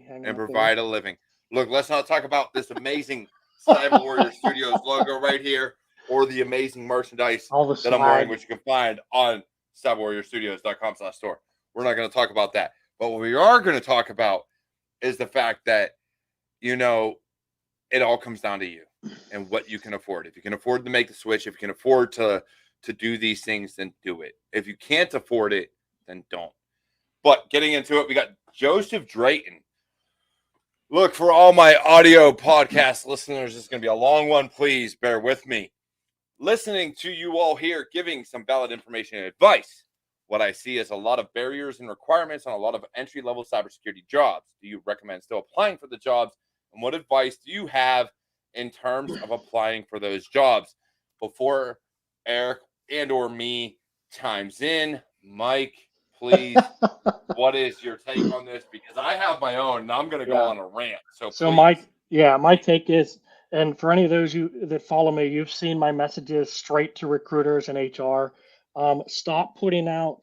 A: and provide a living. Look, let's not talk about this amazing CyberWarriorStudios logo right here, or the amazing merchandise that I'm wearing, which you can find on CyberWarriorStudios.com/store. We're not going to talk about that. But what we are going to talk about is the fact that, it all comes down to you and what you can afford. If you can afford to make the switch, if you can afford to do these things, then do it. If you can't afford it, then don't. But getting into it, we got Joseph Drayton. Look, for all my audio podcast listeners, it's going to be a long one. Please bear with me. Listening to you all here, giving some valid information and advice. What I see is a lot of barriers and requirements on a lot of entry-level cybersecurity jobs. Do you recommend still applying for the jobs? And what advice do you have in terms of applying for those jobs? Before Eric and or me chimes in, Mike, please, what is your take on this? Because I have my own, and I'm going to go on a rant. So
C: my take is, and for any of those you that follow me, you've seen my messages straight to recruiters and HR. Stop putting out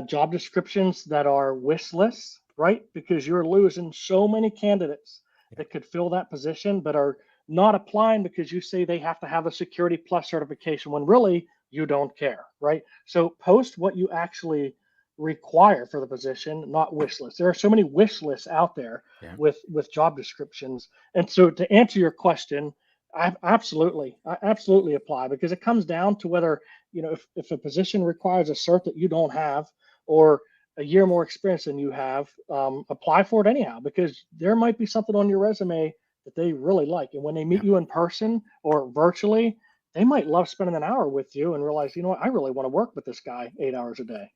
C: job descriptions that are wish lists, right? Because you're losing so many candidates that could fill that position, but are not applying because you say they have to have a Security Plus certification when really you don't care, right? So post what you actually require for the position, not wish lists. There are so many wish lists out there with job descriptions. And so to answer your question, I absolutely apply, because it comes down to whether, if a position requires a cert that you don't have, or a year more experience than you have, apply for it anyhow, because there might be something on your resume that they really like. And when they meet you in person or virtually, they might love spending an hour with you and realize, I really want to work with this guy 8 hours a day.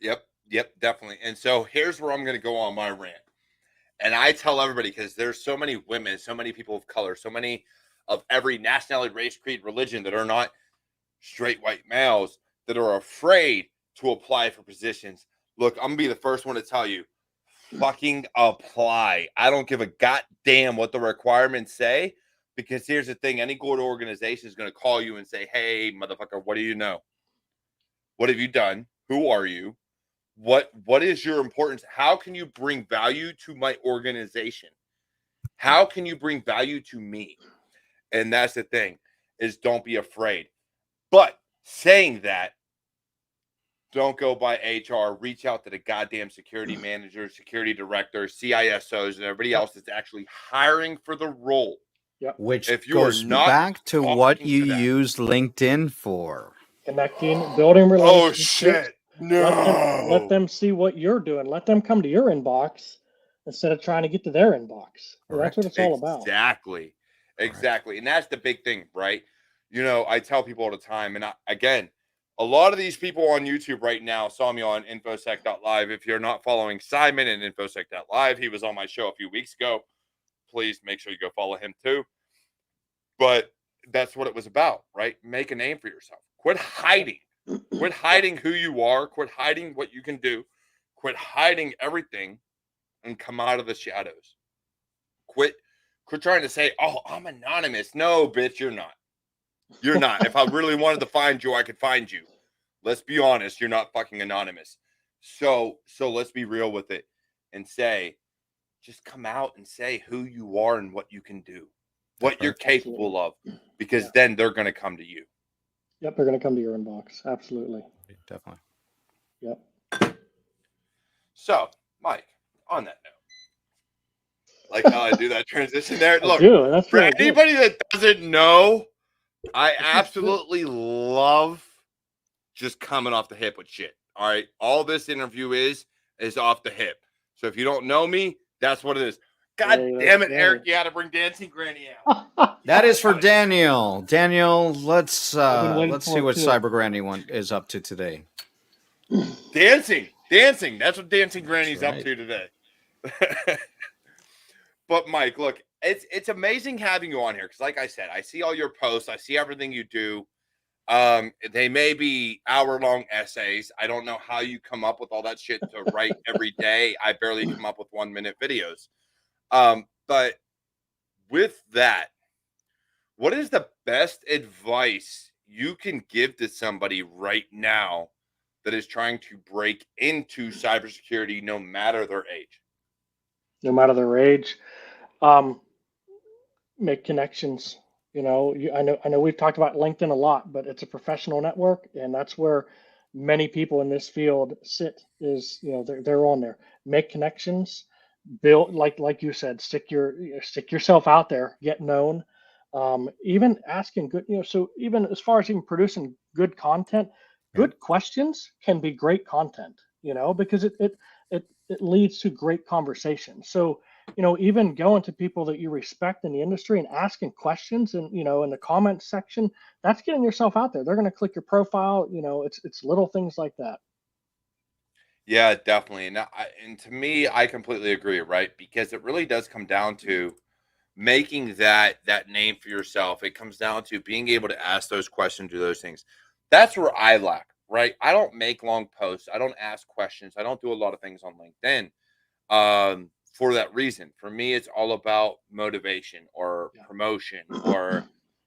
A: Yep, definitely. And so here's where I'm going to go on my rant. And I tell everybody, because there's so many women, so many people of color, so many of every nationality, race, creed, religion that are not straight white males that are afraid to apply for positions. Look, I'm gonna be the first one to tell you, fucking apply. I don't give a goddamn what the requirements say, because here's the thing: any good organization is gonna call you and say, "Hey, motherfucker, what do you know? What have you done? Who are you? What is your importance? How can you bring value to my organization? How can you bring value to me?" And that's the thing, is don't be afraid. But saying that, don't go by HR. Reach out to the goddamn security managers, security directors, CISOs, and everybody else that's actually hiring for the role.
C: Yep.
B: Which
A: If you are
B: goes
A: not
B: back to what
A: talking
B: you
A: to them-
B: use LinkedIn for.
C: Connecting, building
A: Oh
C: relationships.
A: shit!
C: Let
A: No.
C: them see what you're doing. Let them come to your inbox instead of trying to get to their inbox. And that's what it's all about.
A: Exactly. Exactly. And that's the big thing, right? You know, I tell people all the time, and again, a lot of these people on YouTube right now saw me on infosec.live. If you're not following Simon and infosec.live, he was on my show a few weeks ago. Please make sure you go follow him too. But that's what it was about, right? Make a name for yourself. Quit hiding. Quit hiding who you are. Quit hiding what you can do. Quit hiding everything and come out of the shadows. Quit trying to say, "Oh, I'm anonymous." No, bitch, you're not. You're not. If I really wanted to find you, I could find you. Let's be honest, you're not fucking anonymous. So let's be real with it and say, just come out and say who you are and what you can do, what you're capable of, because then they're going to come to you.
C: Yep, they're going to come to your inbox. Absolutely.
B: Definitely.
C: Yep.
A: So, Mike, on that note, like how I do that transition there. Look,
C: That's
A: for
C: really
A: anybody that doesn't know, I absolutely love just coming off the hip with shit. All right. All this interview is off the hip. So if you don't know me, that's what it is. God damn it, Eric, you had to bring Dancing Granny out.
B: That is for Daniel. Daniel, let's see
C: waiting
B: what
C: for it, too.
B: Cyber Granny is up to today.
A: Dancing. That's what Dancing Granny's up to today. But Mike, look, it's amazing having you on here because, like I said, I see all your posts, I see everything you do. They may be hour-long essays. I don't know how you come up with all that shit to write every day. I barely come up with 1-minute videos. But with that, what is the best advice you can give to somebody right now that is trying to break into cybersecurity, no matter their age?
C: No matter their age, make connections. You know, I know we've talked about LinkedIn a lot, but it's a professional network, and that's where many people in this field sit. Is, you know, they're on there. Make connections, build, like you said, stick yourself out there, get known. Even asking good, you know, so even as far as even producing good content, good questions can be great content. You know, because it leads to great conversation. So, you know, even going to people that you respect in the industry and asking questions, and, you know, in the comments section, that's getting yourself out there. They're going to click your profile. You know, it's little things like that.
A: Yeah, definitely. And to me, I completely agree, right? Because it really does come down to making that name for yourself. It comes down to being able to ask those questions, do those things. That's where I lack, right? I don't make long posts. I don't ask questions. I don't do a lot of things on LinkedIn. For that reason, for me, it's all about motivation or promotion or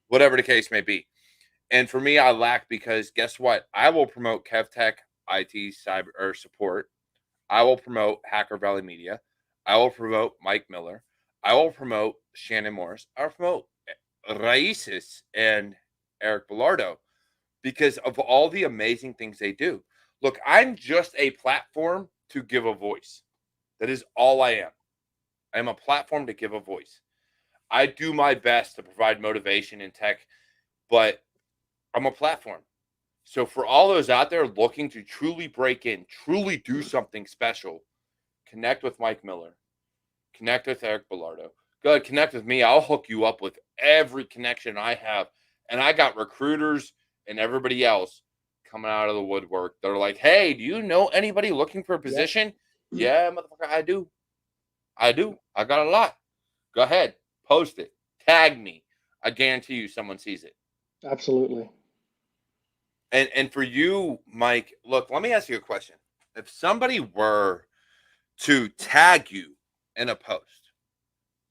A: whatever the case may be. And for me, I lack because guess what? I will promote KevTech IT cyber or support. I will promote Hacker Valley Media. I will promote Mike Miller. I will promote Shannon Morris. I'll promote Raices and Eric Bellardo because of all the amazing things they do. Look, I'm just a platform to give a voice. That is all I am. I am a platform to give a voice. I do my best to provide motivation in tech, but I'm a platform. So for all those out there looking to truly break in, truly do something special, connect with Mike Miller, connect with Eric Bellardo. Go ahead, connect with me. I'll hook you up with every connection I have. And I got recruiters and everybody else coming out of the woodwork. They're like, "Hey, do you know anybody looking for a position?" Yeah, motherfucker, I do. I do. I got a lot. Go ahead, post it, tag me. I guarantee you, someone sees it.
C: Absolutely.
A: And for you, Mike, look, let me ask you a question. If somebody were to tag you in a post,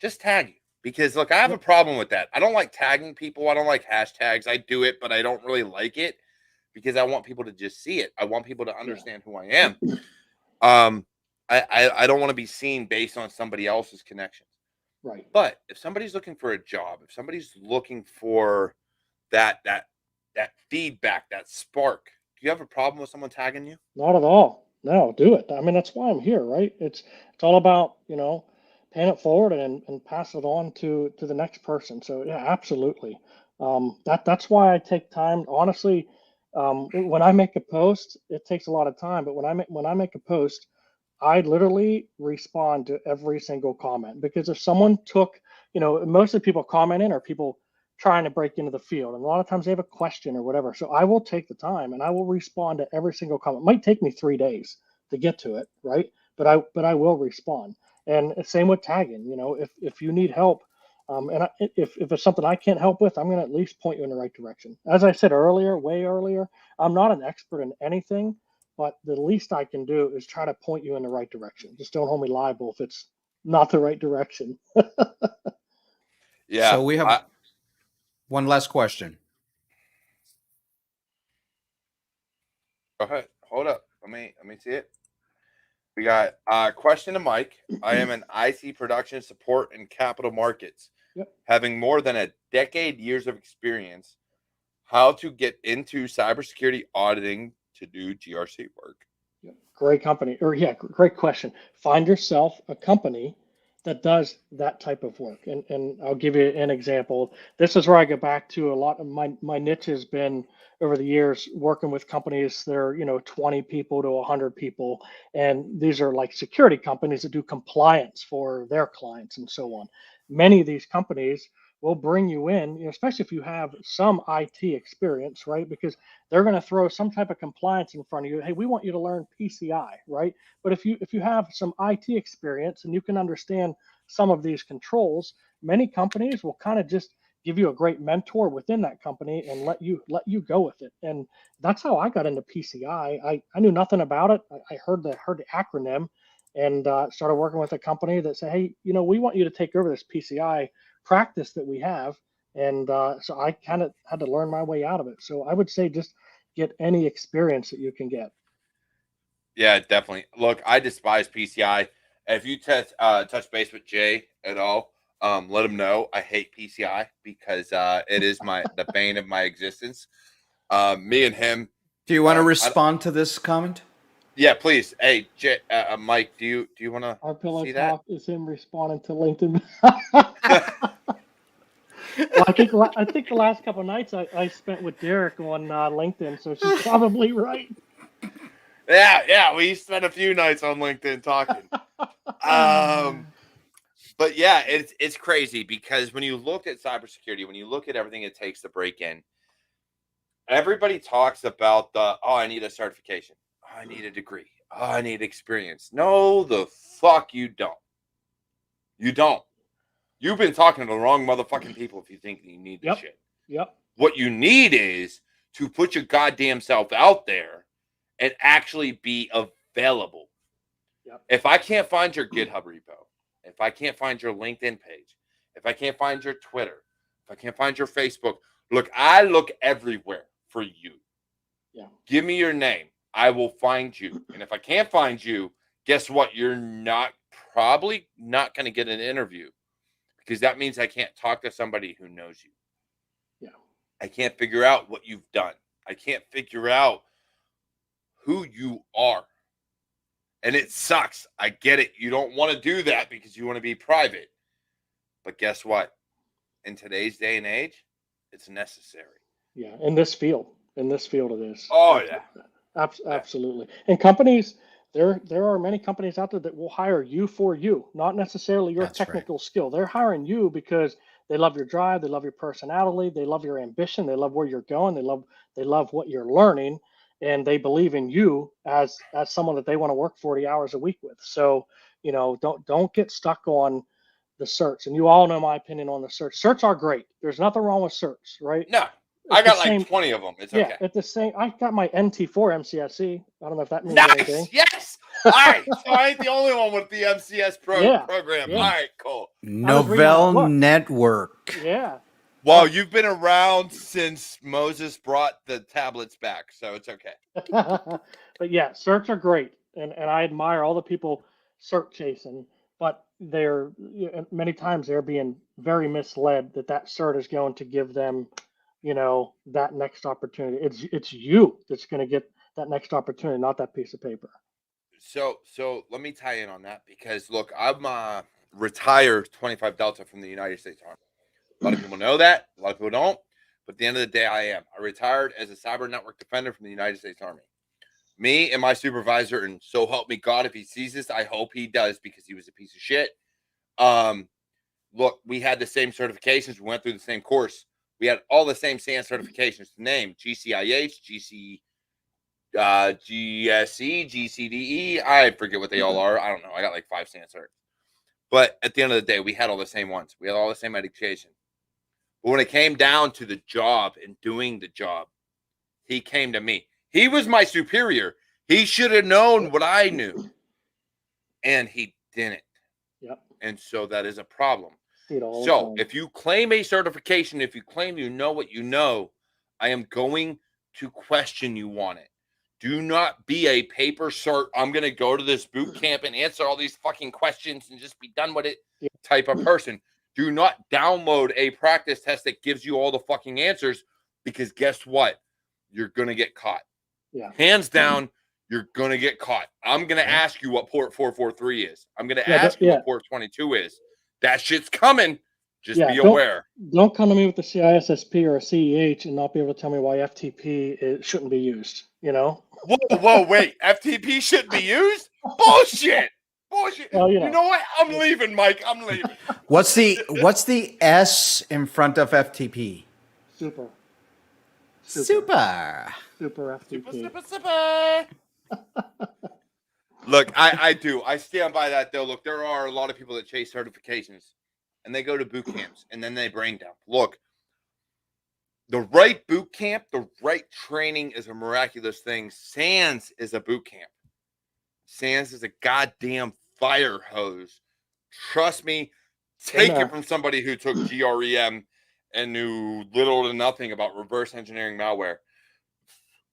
A: just tag you. Because look, I have a problem with that. I don't like tagging people. I don't like hashtags. I do it, but I don't really like it because I want people to just see it. I want people to understand who I am. I don't want to be seen based on somebody else's connections.
C: Right.
A: But if somebody's looking for a job, if somebody's looking for that feedback, that spark, do you have a problem with someone tagging you?
C: Not at all. No, do it. I mean, that's why I'm here, right? It's all about, paying it forward and pass it on to the next person. So yeah, absolutely. That's why I take time. Honestly, when I make a post, it takes a lot of time, but when I make a post, I literally respond to every single comment because if someone took, most of the people commenting are people trying to break into the field, and a lot of times they have a question or whatever. So I will take the time and I will respond to every single comment. It might take me 3 days to get to it, right? But I will respond. And same with tagging. If you need help, if it's something I can't help with, I'm going to at least point you in the right direction. As I said earlier, way earlier, I'm not an expert in anything, but the least I can do is try to point you in the right direction. Just don't hold me liable if it's not the right direction.
A: Yeah.
B: So we have one last question.
A: Go ahead. Hold up. Let me see it. We got a question to Mike. I am an IT production support and capital markets,
C: Yep.
A: having more than a decade years of experience. How to get into cybersecurity auditing to do GRC work?
C: Yep. Great company, or yeah, great question. Find yourself a company that does that type of work. And I'll give you an example. This is where I go back to a lot of my niche has been over the years working with companies that are, 20 people to 100 people. And these are like security companies that do compliance for their clients and so on. Many of these companies will bring you in, especially if you have some IT experience, right? Because they're going to throw some type of compliance in front of you. Hey, we want you to learn PCI, right? But if you have some IT experience and you can understand some of these controls, many companies will kind of just give you a great mentor within that company and let you go with it. And that's how I got into PCI. I knew nothing about it. I heard the acronym and started working with a company that said, hey, we want you to take over this PCI practice that we have. And so I kind of had to learn my way out of it. So I would say just get any experience that you can get.
A: Yeah, definitely. Look, I despise PCI. If you touch base with Jay at all, let him know I hate PCI because it is the bane of my existence. Me and him.
B: Do you want to respond to this comment?
A: Yeah, please. Hey, Jay, Mike, do you want to
C: Our pillow
A: see that?
C: talk is him responding to LinkedIn. Well, I think the last couple of nights I spent with Derek on LinkedIn, so she's probably right.
A: Yeah, we spent a few nights on LinkedIn talking. But yeah, it's crazy because when you look at cybersecurity, when you look at everything it takes to break in, everybody talks about I need a certification, oh, I need a degree, oh, I need experience. No, the fuck you don't. You don't. You've been talking to the wrong motherfucking people if you think you need this shit.
C: Yep.
A: What you need is to put your goddamn self out there and actually be available.
C: Yep.
A: If I can't find your GitHub repo, if I can't find your LinkedIn page, if I can't find your Twitter, if I can't find your Facebook, look, I look everywhere for you.
C: Yeah.
A: Give me your name. I will find you. And if I can't find you, guess what? You're probably not going to get an interview because that means I can't talk to somebody who knows you.
C: Yeah.
A: I can't figure out what you've done. I can't figure out who you are. And it sucks. I get it. You don't want to do that because you want to be private. But guess what? In today's day and age, it's necessary.
C: Yeah. In this field it is.
A: Oh, yeah.
C: Absolutely. And companies, there are many companies out there that will hire you for you, not necessarily your technical skill. They're hiring you because they love your drive, they love your personality, they love your ambition, they love where you're going, they love what you're learning, and they believe in you as someone that they want to work 40 hours a week with. So don't get stuck on the certs. And you all know my opinion on the certs. Certs are great. There's nothing wrong with certs, right?
A: No, I
C: It's the
A: got like
C: same.
A: 20 of them. It's
C: Yeah,
A: okay.
C: it's the same. I got my NT4 MCSE. I don't know if that means
A: Nice.
C: anything.
A: Yes. All right. So I ain't the only one with the MCS
C: Yeah,
A: program.
C: yeah.
A: All right. Cool.
B: Novell
C: book.
B: Network.
C: Yeah.
A: Well, you've been around since Moses brought the tablets back, so it's okay.
C: But yeah, certs are great, and I admire all the people cert chasing, but they're many times they're being very misled that cert is going to give them, that next opportunity. It's you that's going to get that next opportunity, not that piece of paper.
A: So let me tie in on that because look, I'm retired 25 Delta from the United States Army. A lot of people know that, a lot of people don't. But at the end of the day, I am. I retired as a cyber network defender from the United States Army. Me and my supervisor, and so help me God, if he sees this, I hope he does because he was a piece of shit. Look, we had the same certifications. We went through the same course. We had all the same SAN certifications to name: GCIH, GSE, GCDE. I forget what they all are. I don't know. I got like 5 SAN certs. But at the end of the day, we had all the same ones. We had all the same education. But when it came down to the job and doing the job, he came to me. He was my superior. He should have known what I knew. And he didn't.
C: Yep.
A: And so that is a problem.
C: So
A: if you claim a certification, if you claim you know what you know, I am going to question you on it. Do not be a paper cert. I'm going to go to this boot camp and answer all these fucking questions and just be done with it type of person. Do not download a practice test that gives you all the fucking answers because guess what? You're going to get caught.
C: Yeah.
A: Hands down, you're going to get caught. I'm going to ask you what port 443 is. I'm going to ask you what port 22 is. That shit's coming. Just be aware.
C: Don't come to me with the CISSP or a CEH and not be able to tell me why FTP shouldn't be used,
A: Whoa, wait. FTP shouldn't be used? Bullshit. Well, you know what? I'm leaving, Mike. I'm leaving.
B: What's the S in front of FTP?
C: Super FTP.
A: Super. Look, I do. I stand by that, though. Look, there are a lot of people that chase certifications, and they go to boot camps, and then they brain dump. Look, the right boot camp, the right training is a miraculous thing. SANS is a boot camp. SANS is a goddamn fire hose. Trust me, take it from somebody who took GREM and knew little to nothing about reverse engineering malware.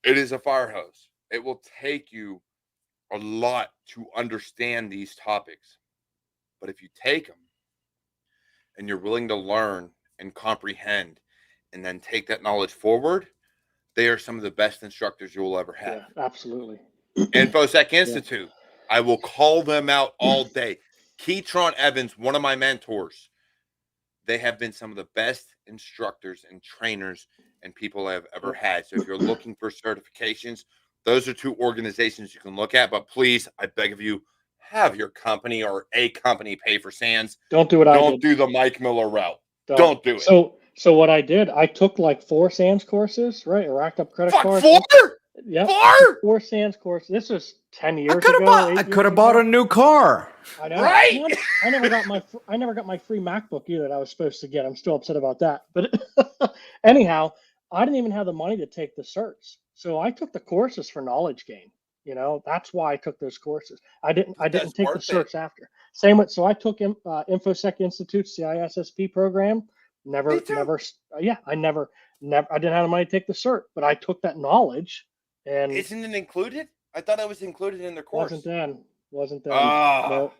A: It is a fire hose. It will take you a lot to understand these topics. But if you take them and you're willing to learn and comprehend and then take that knowledge forward, they are some of the best instructors you will ever have.
C: Yeah, absolutely.
A: Infosec Institute. I will call them out all day. Keytron Evans, one of my mentors. They have been some of the best instructors and trainers and people I've ever had. So if you're looking for certifications, those are 2 organizations you can look at. But please, I beg of you, have your company or a company pay for SANS.
C: Don't do what I did.
A: Don't do the Mike Miller route. Don't do it.
C: So what I did, I took like 4 SANS courses, right? I racked up credit cards.
A: 4?
C: Yeah,
A: 4
C: SANS courses. This was 10 years ago.
B: I could have bought a new car.
C: I know.
A: Right?
C: I never got my free MacBook either that I was supposed to get. I'm still upset about that. But anyhow, I didn't even have the money to take the certs. So I took the courses for knowledge gain. That's why I took those courses. I didn't take the certs after. Same with, so I took Infosec Institute CISSP program. I didn't have the money to take the cert, but I took that knowledge. And
A: isn't it included? I thought it was included in the course.
C: Wasn't then. No.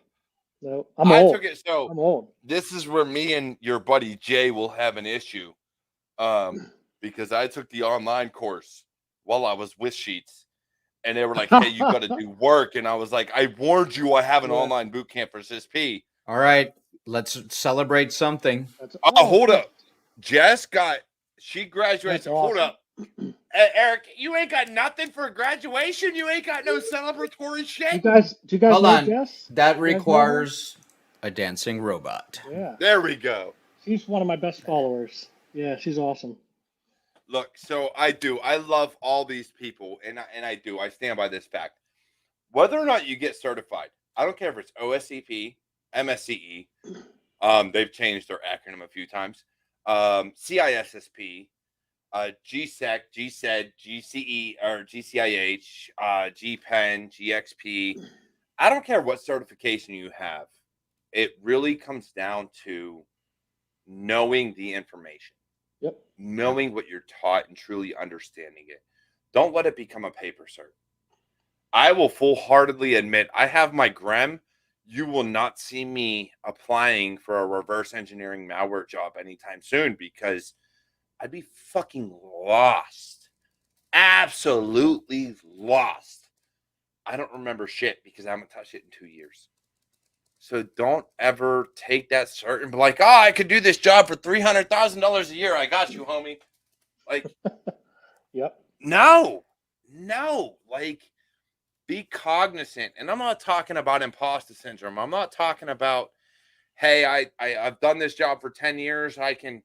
A: I'm old.
C: I'm old.
A: This is where me and your buddy Jay will have an issue. Because I took the online course while I was with Sheets. And they were like, hey, you got to do work. And I was like, I warned you I have an online boot camp for CISP.
B: All right. Let's celebrate something.
A: Hold up. Jess she graduated.
C: Awesome.
A: Hold up. Eric, you ain't got nothing for graduation? You ain't got no celebratory shit?
C: Do you guys
B: Hold
C: know
B: on.
C: Jess?
B: That requires a dancing robot.
C: Yeah.
A: There we go.
C: She's one of my best followers. Yeah, she's awesome.
A: Look, so I do. I love all these people, and I do. I stand by this fact. Whether or not you get certified, I don't care if it's OSCP, MSCE. They've changed their acronym a few times. CISSP, GSEC, GSED, GCE, or GCIH, GPEN, GXP. I don't care what certification you have. It really comes down to knowing the information,
C: Yep.
A: knowing what you're taught and truly understanding it. Don't let it become a paper cert. I will full-heartedly admit I have my GREM. You will not see me applying for a reverse engineering malware job anytime soon because I'd be fucking lost. Absolutely lost. I don't remember shit because I haven't touched it in 2 years. So don't ever take that cert and be like, oh, I could do this job for $300,000 a year. I got you, homie. Like,
C: Yep.
A: no. Like, be cognizant. And I'm not talking about imposter syndrome. I'm not talking about, hey, I've done this job for 10 years. I can,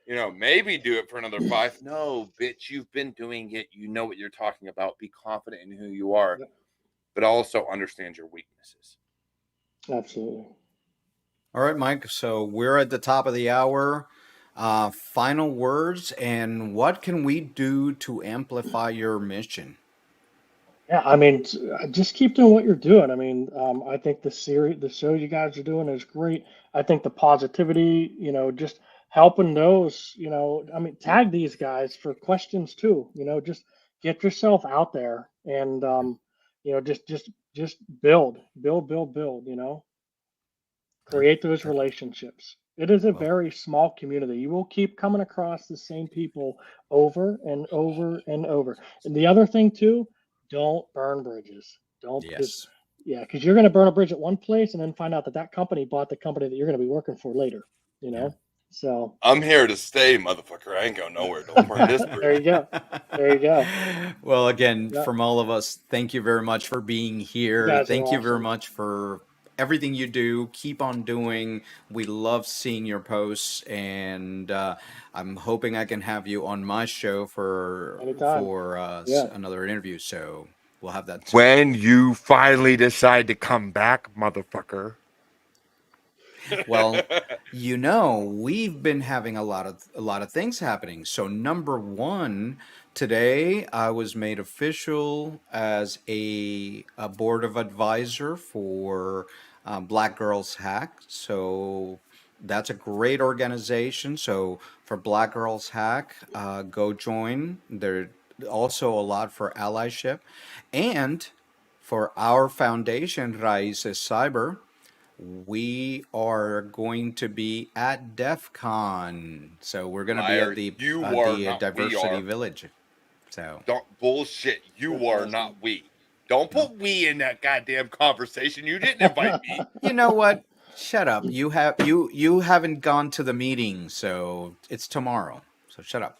A: maybe do it for another 5. No, bitch, you've been doing it. You know what you're talking about. Be confident in who you are,
C: Yep.
A: but also understand your weaknesses.
C: Absolutely.
B: All right, Mike. So we're at the top of the hour. Final words, and what can we do to amplify your mission?
C: Yeah, I mean, just keep doing what you're doing. I mean, I think the show you guys are doing is great. I think the positivity, just helping those, I mean, tag these guys for questions too. Just get yourself out there and, just build. Create those relationships. It is a
B: Well,
C: very small community. You will keep coming across the same people over and over and over. And the other thing too, don't burn bridges. Don't because
B: yes.
C: yeah, because you're going to burn a bridge at one place and then find out that that company bought the company that you're going to be working for later. You
B: Yeah.
C: know, so
A: I'm here to stay, motherfucker. I ain't going nowhere. Don't burn this
C: there
A: bridge.
C: you go. There you go.
B: Well, again,
C: Yeah,
B: from all of us, thank you very much for being
C: you
B: here.
C: guys are
B: Thank you very
C: awesome.
B: much for everything you do. Keep on doing. We love seeing your posts, and I'm hoping I can have you on my show for
C: Anytime. Yeah.
B: another interview. So we'll have that soon.
A: When you finally decide to come back, motherfucker.
B: Well, we've been having a lot of things happening. So number one, today I was made official as a board of advisor for Black Girls Hack. So that's a great organization. So for Black Girls Hack, go join. There also a lot for allyship, and for our foundation, Raices Cyber. We are going to be at DEF CON. So we're going to be at
A: Liar,
B: the
A: you
B: at
A: are,
B: the
A: not we
B: Diversity
A: are.
B: Village. So
A: Don't bullshit.
C: That's
A: You are,
C: awesome.
A: not we. Don't
B: no.
A: put we in that goddamn conversation. You didn't invite me.
B: You know what? Shut up. You haven't gone to the meeting, so it's tomorrow. So shut up.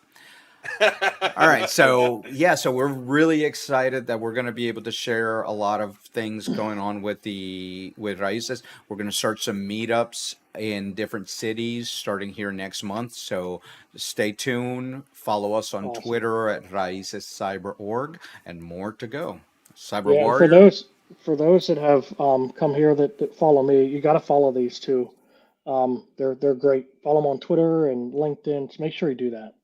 B: All right, so so we're really excited that we're going to be able to share a lot of things going on with Raices. We're going to start some meetups in different cities starting here next month. So stay tuned. Follow us on
C: Awesome.
B: Twitter at Raices Cyber.org, and more to go. Cyber
C: Yeah, and
B: Warrior.
C: for those that have come here that follow me, you got to follow these too. They're great. Follow them on Twitter and LinkedIn. So make sure you do that.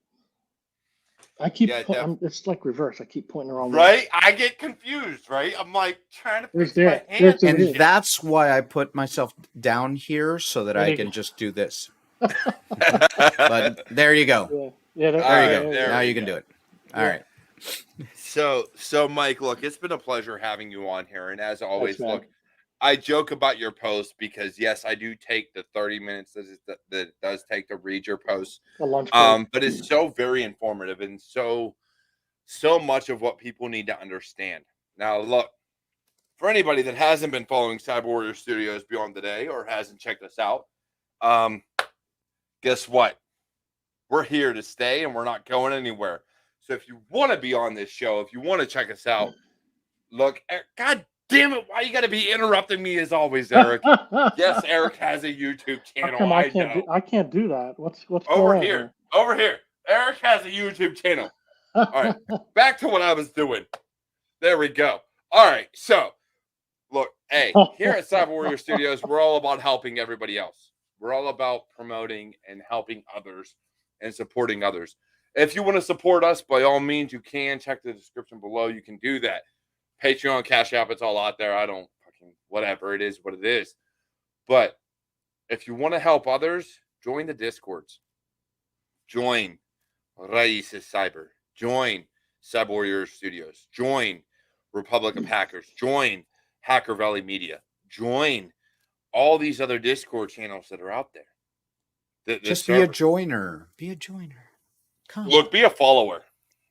A: Yeah,
C: It's like reverse. I keep pointing the wrong way.
A: right? I get confused, right? I'm like trying to
C: There's
A: fix my
C: there.
A: hands.
C: There's the
B: And
C: real.
B: that's why I put myself down here so that
C: There
B: I
C: you
B: can
C: go.
B: just do this.
A: All
B: But there you go.
C: Yeah. Yeah.
B: There you
A: right,
B: go.
C: There you
A: there
B: Now
C: go.
A: we
B: you can
A: go.
B: do it. All
C: Yeah.
B: right.
A: So Mike, look, it's been a pleasure having you on here. And as
C: Thanks,
A: always,
C: man.
A: look, I joke about your post because yes, I do take the 30 minutes that it does take to read your posts.
C: The lunch break.
A: But it's so very informative and so much of what people need to understand. Now, look, for anybody that hasn't been following CyberWarriorStudios beyond the day or hasn't checked us out, guess what? We're here to stay and we're not going anywhere. So if you want to be on this show, if you want to check us out, look, God damn it, why you got to be interrupting me as always, Eric? Yes, Eric has a YouTube
C: How
A: channel.
C: come
A: I know.
C: I can't do that? What's
A: Over
C: going on
A: here. Over here. Eric has a YouTube channel.
C: here?
A: All right. Back to what I was doing. There we go. All right. So Look, hey, here at Cyber Warrior Studios, we're all about helping everybody else. We're all about promoting and helping others and supporting others. If you want to support us, by all means, you can. Check the description below. You can do that. Patreon, CashApp, it's all out there. I don't fucking, whatever, it is what it is. But if you want to help others, join the Discords. Join Raices Cyber. Join Cyber Warrior Studios. Join Republic of Hackers. Join Hacker Valley Media. Join all these other Discord channels that are out there.
B: Just be a joiner. Be a joiner. Come.
A: Look, be a follower.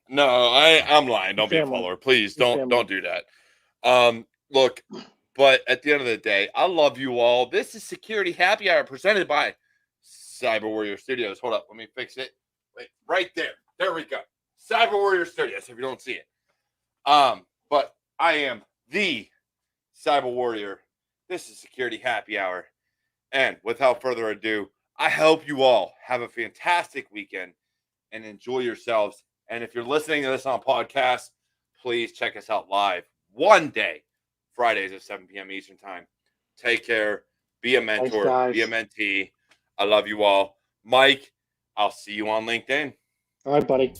A: No, I'm lying. Don't be a
C: Family.
A: follower. Please don't do that. Look, but at the end of the day, I love you all. This is Security Happy Hour presented by Cyber Warrior Studios. Hold up, let me fix it. Wait, right there. There we go. Cyber Warrior Studios, if you don't see it. But I am the Cyber Warrior. This is Security Happy Hour. And without further ado, I hope you all have a fantastic weekend and enjoy yourselves. And if you're listening to this on podcast, please check us out live one day, Fridays at 7 p.m. Eastern Time. Take care. Be a mentor.
C: Thanks,
A: be a mentee. I love you all. Mike, I'll see you on LinkedIn.
C: All right, buddy.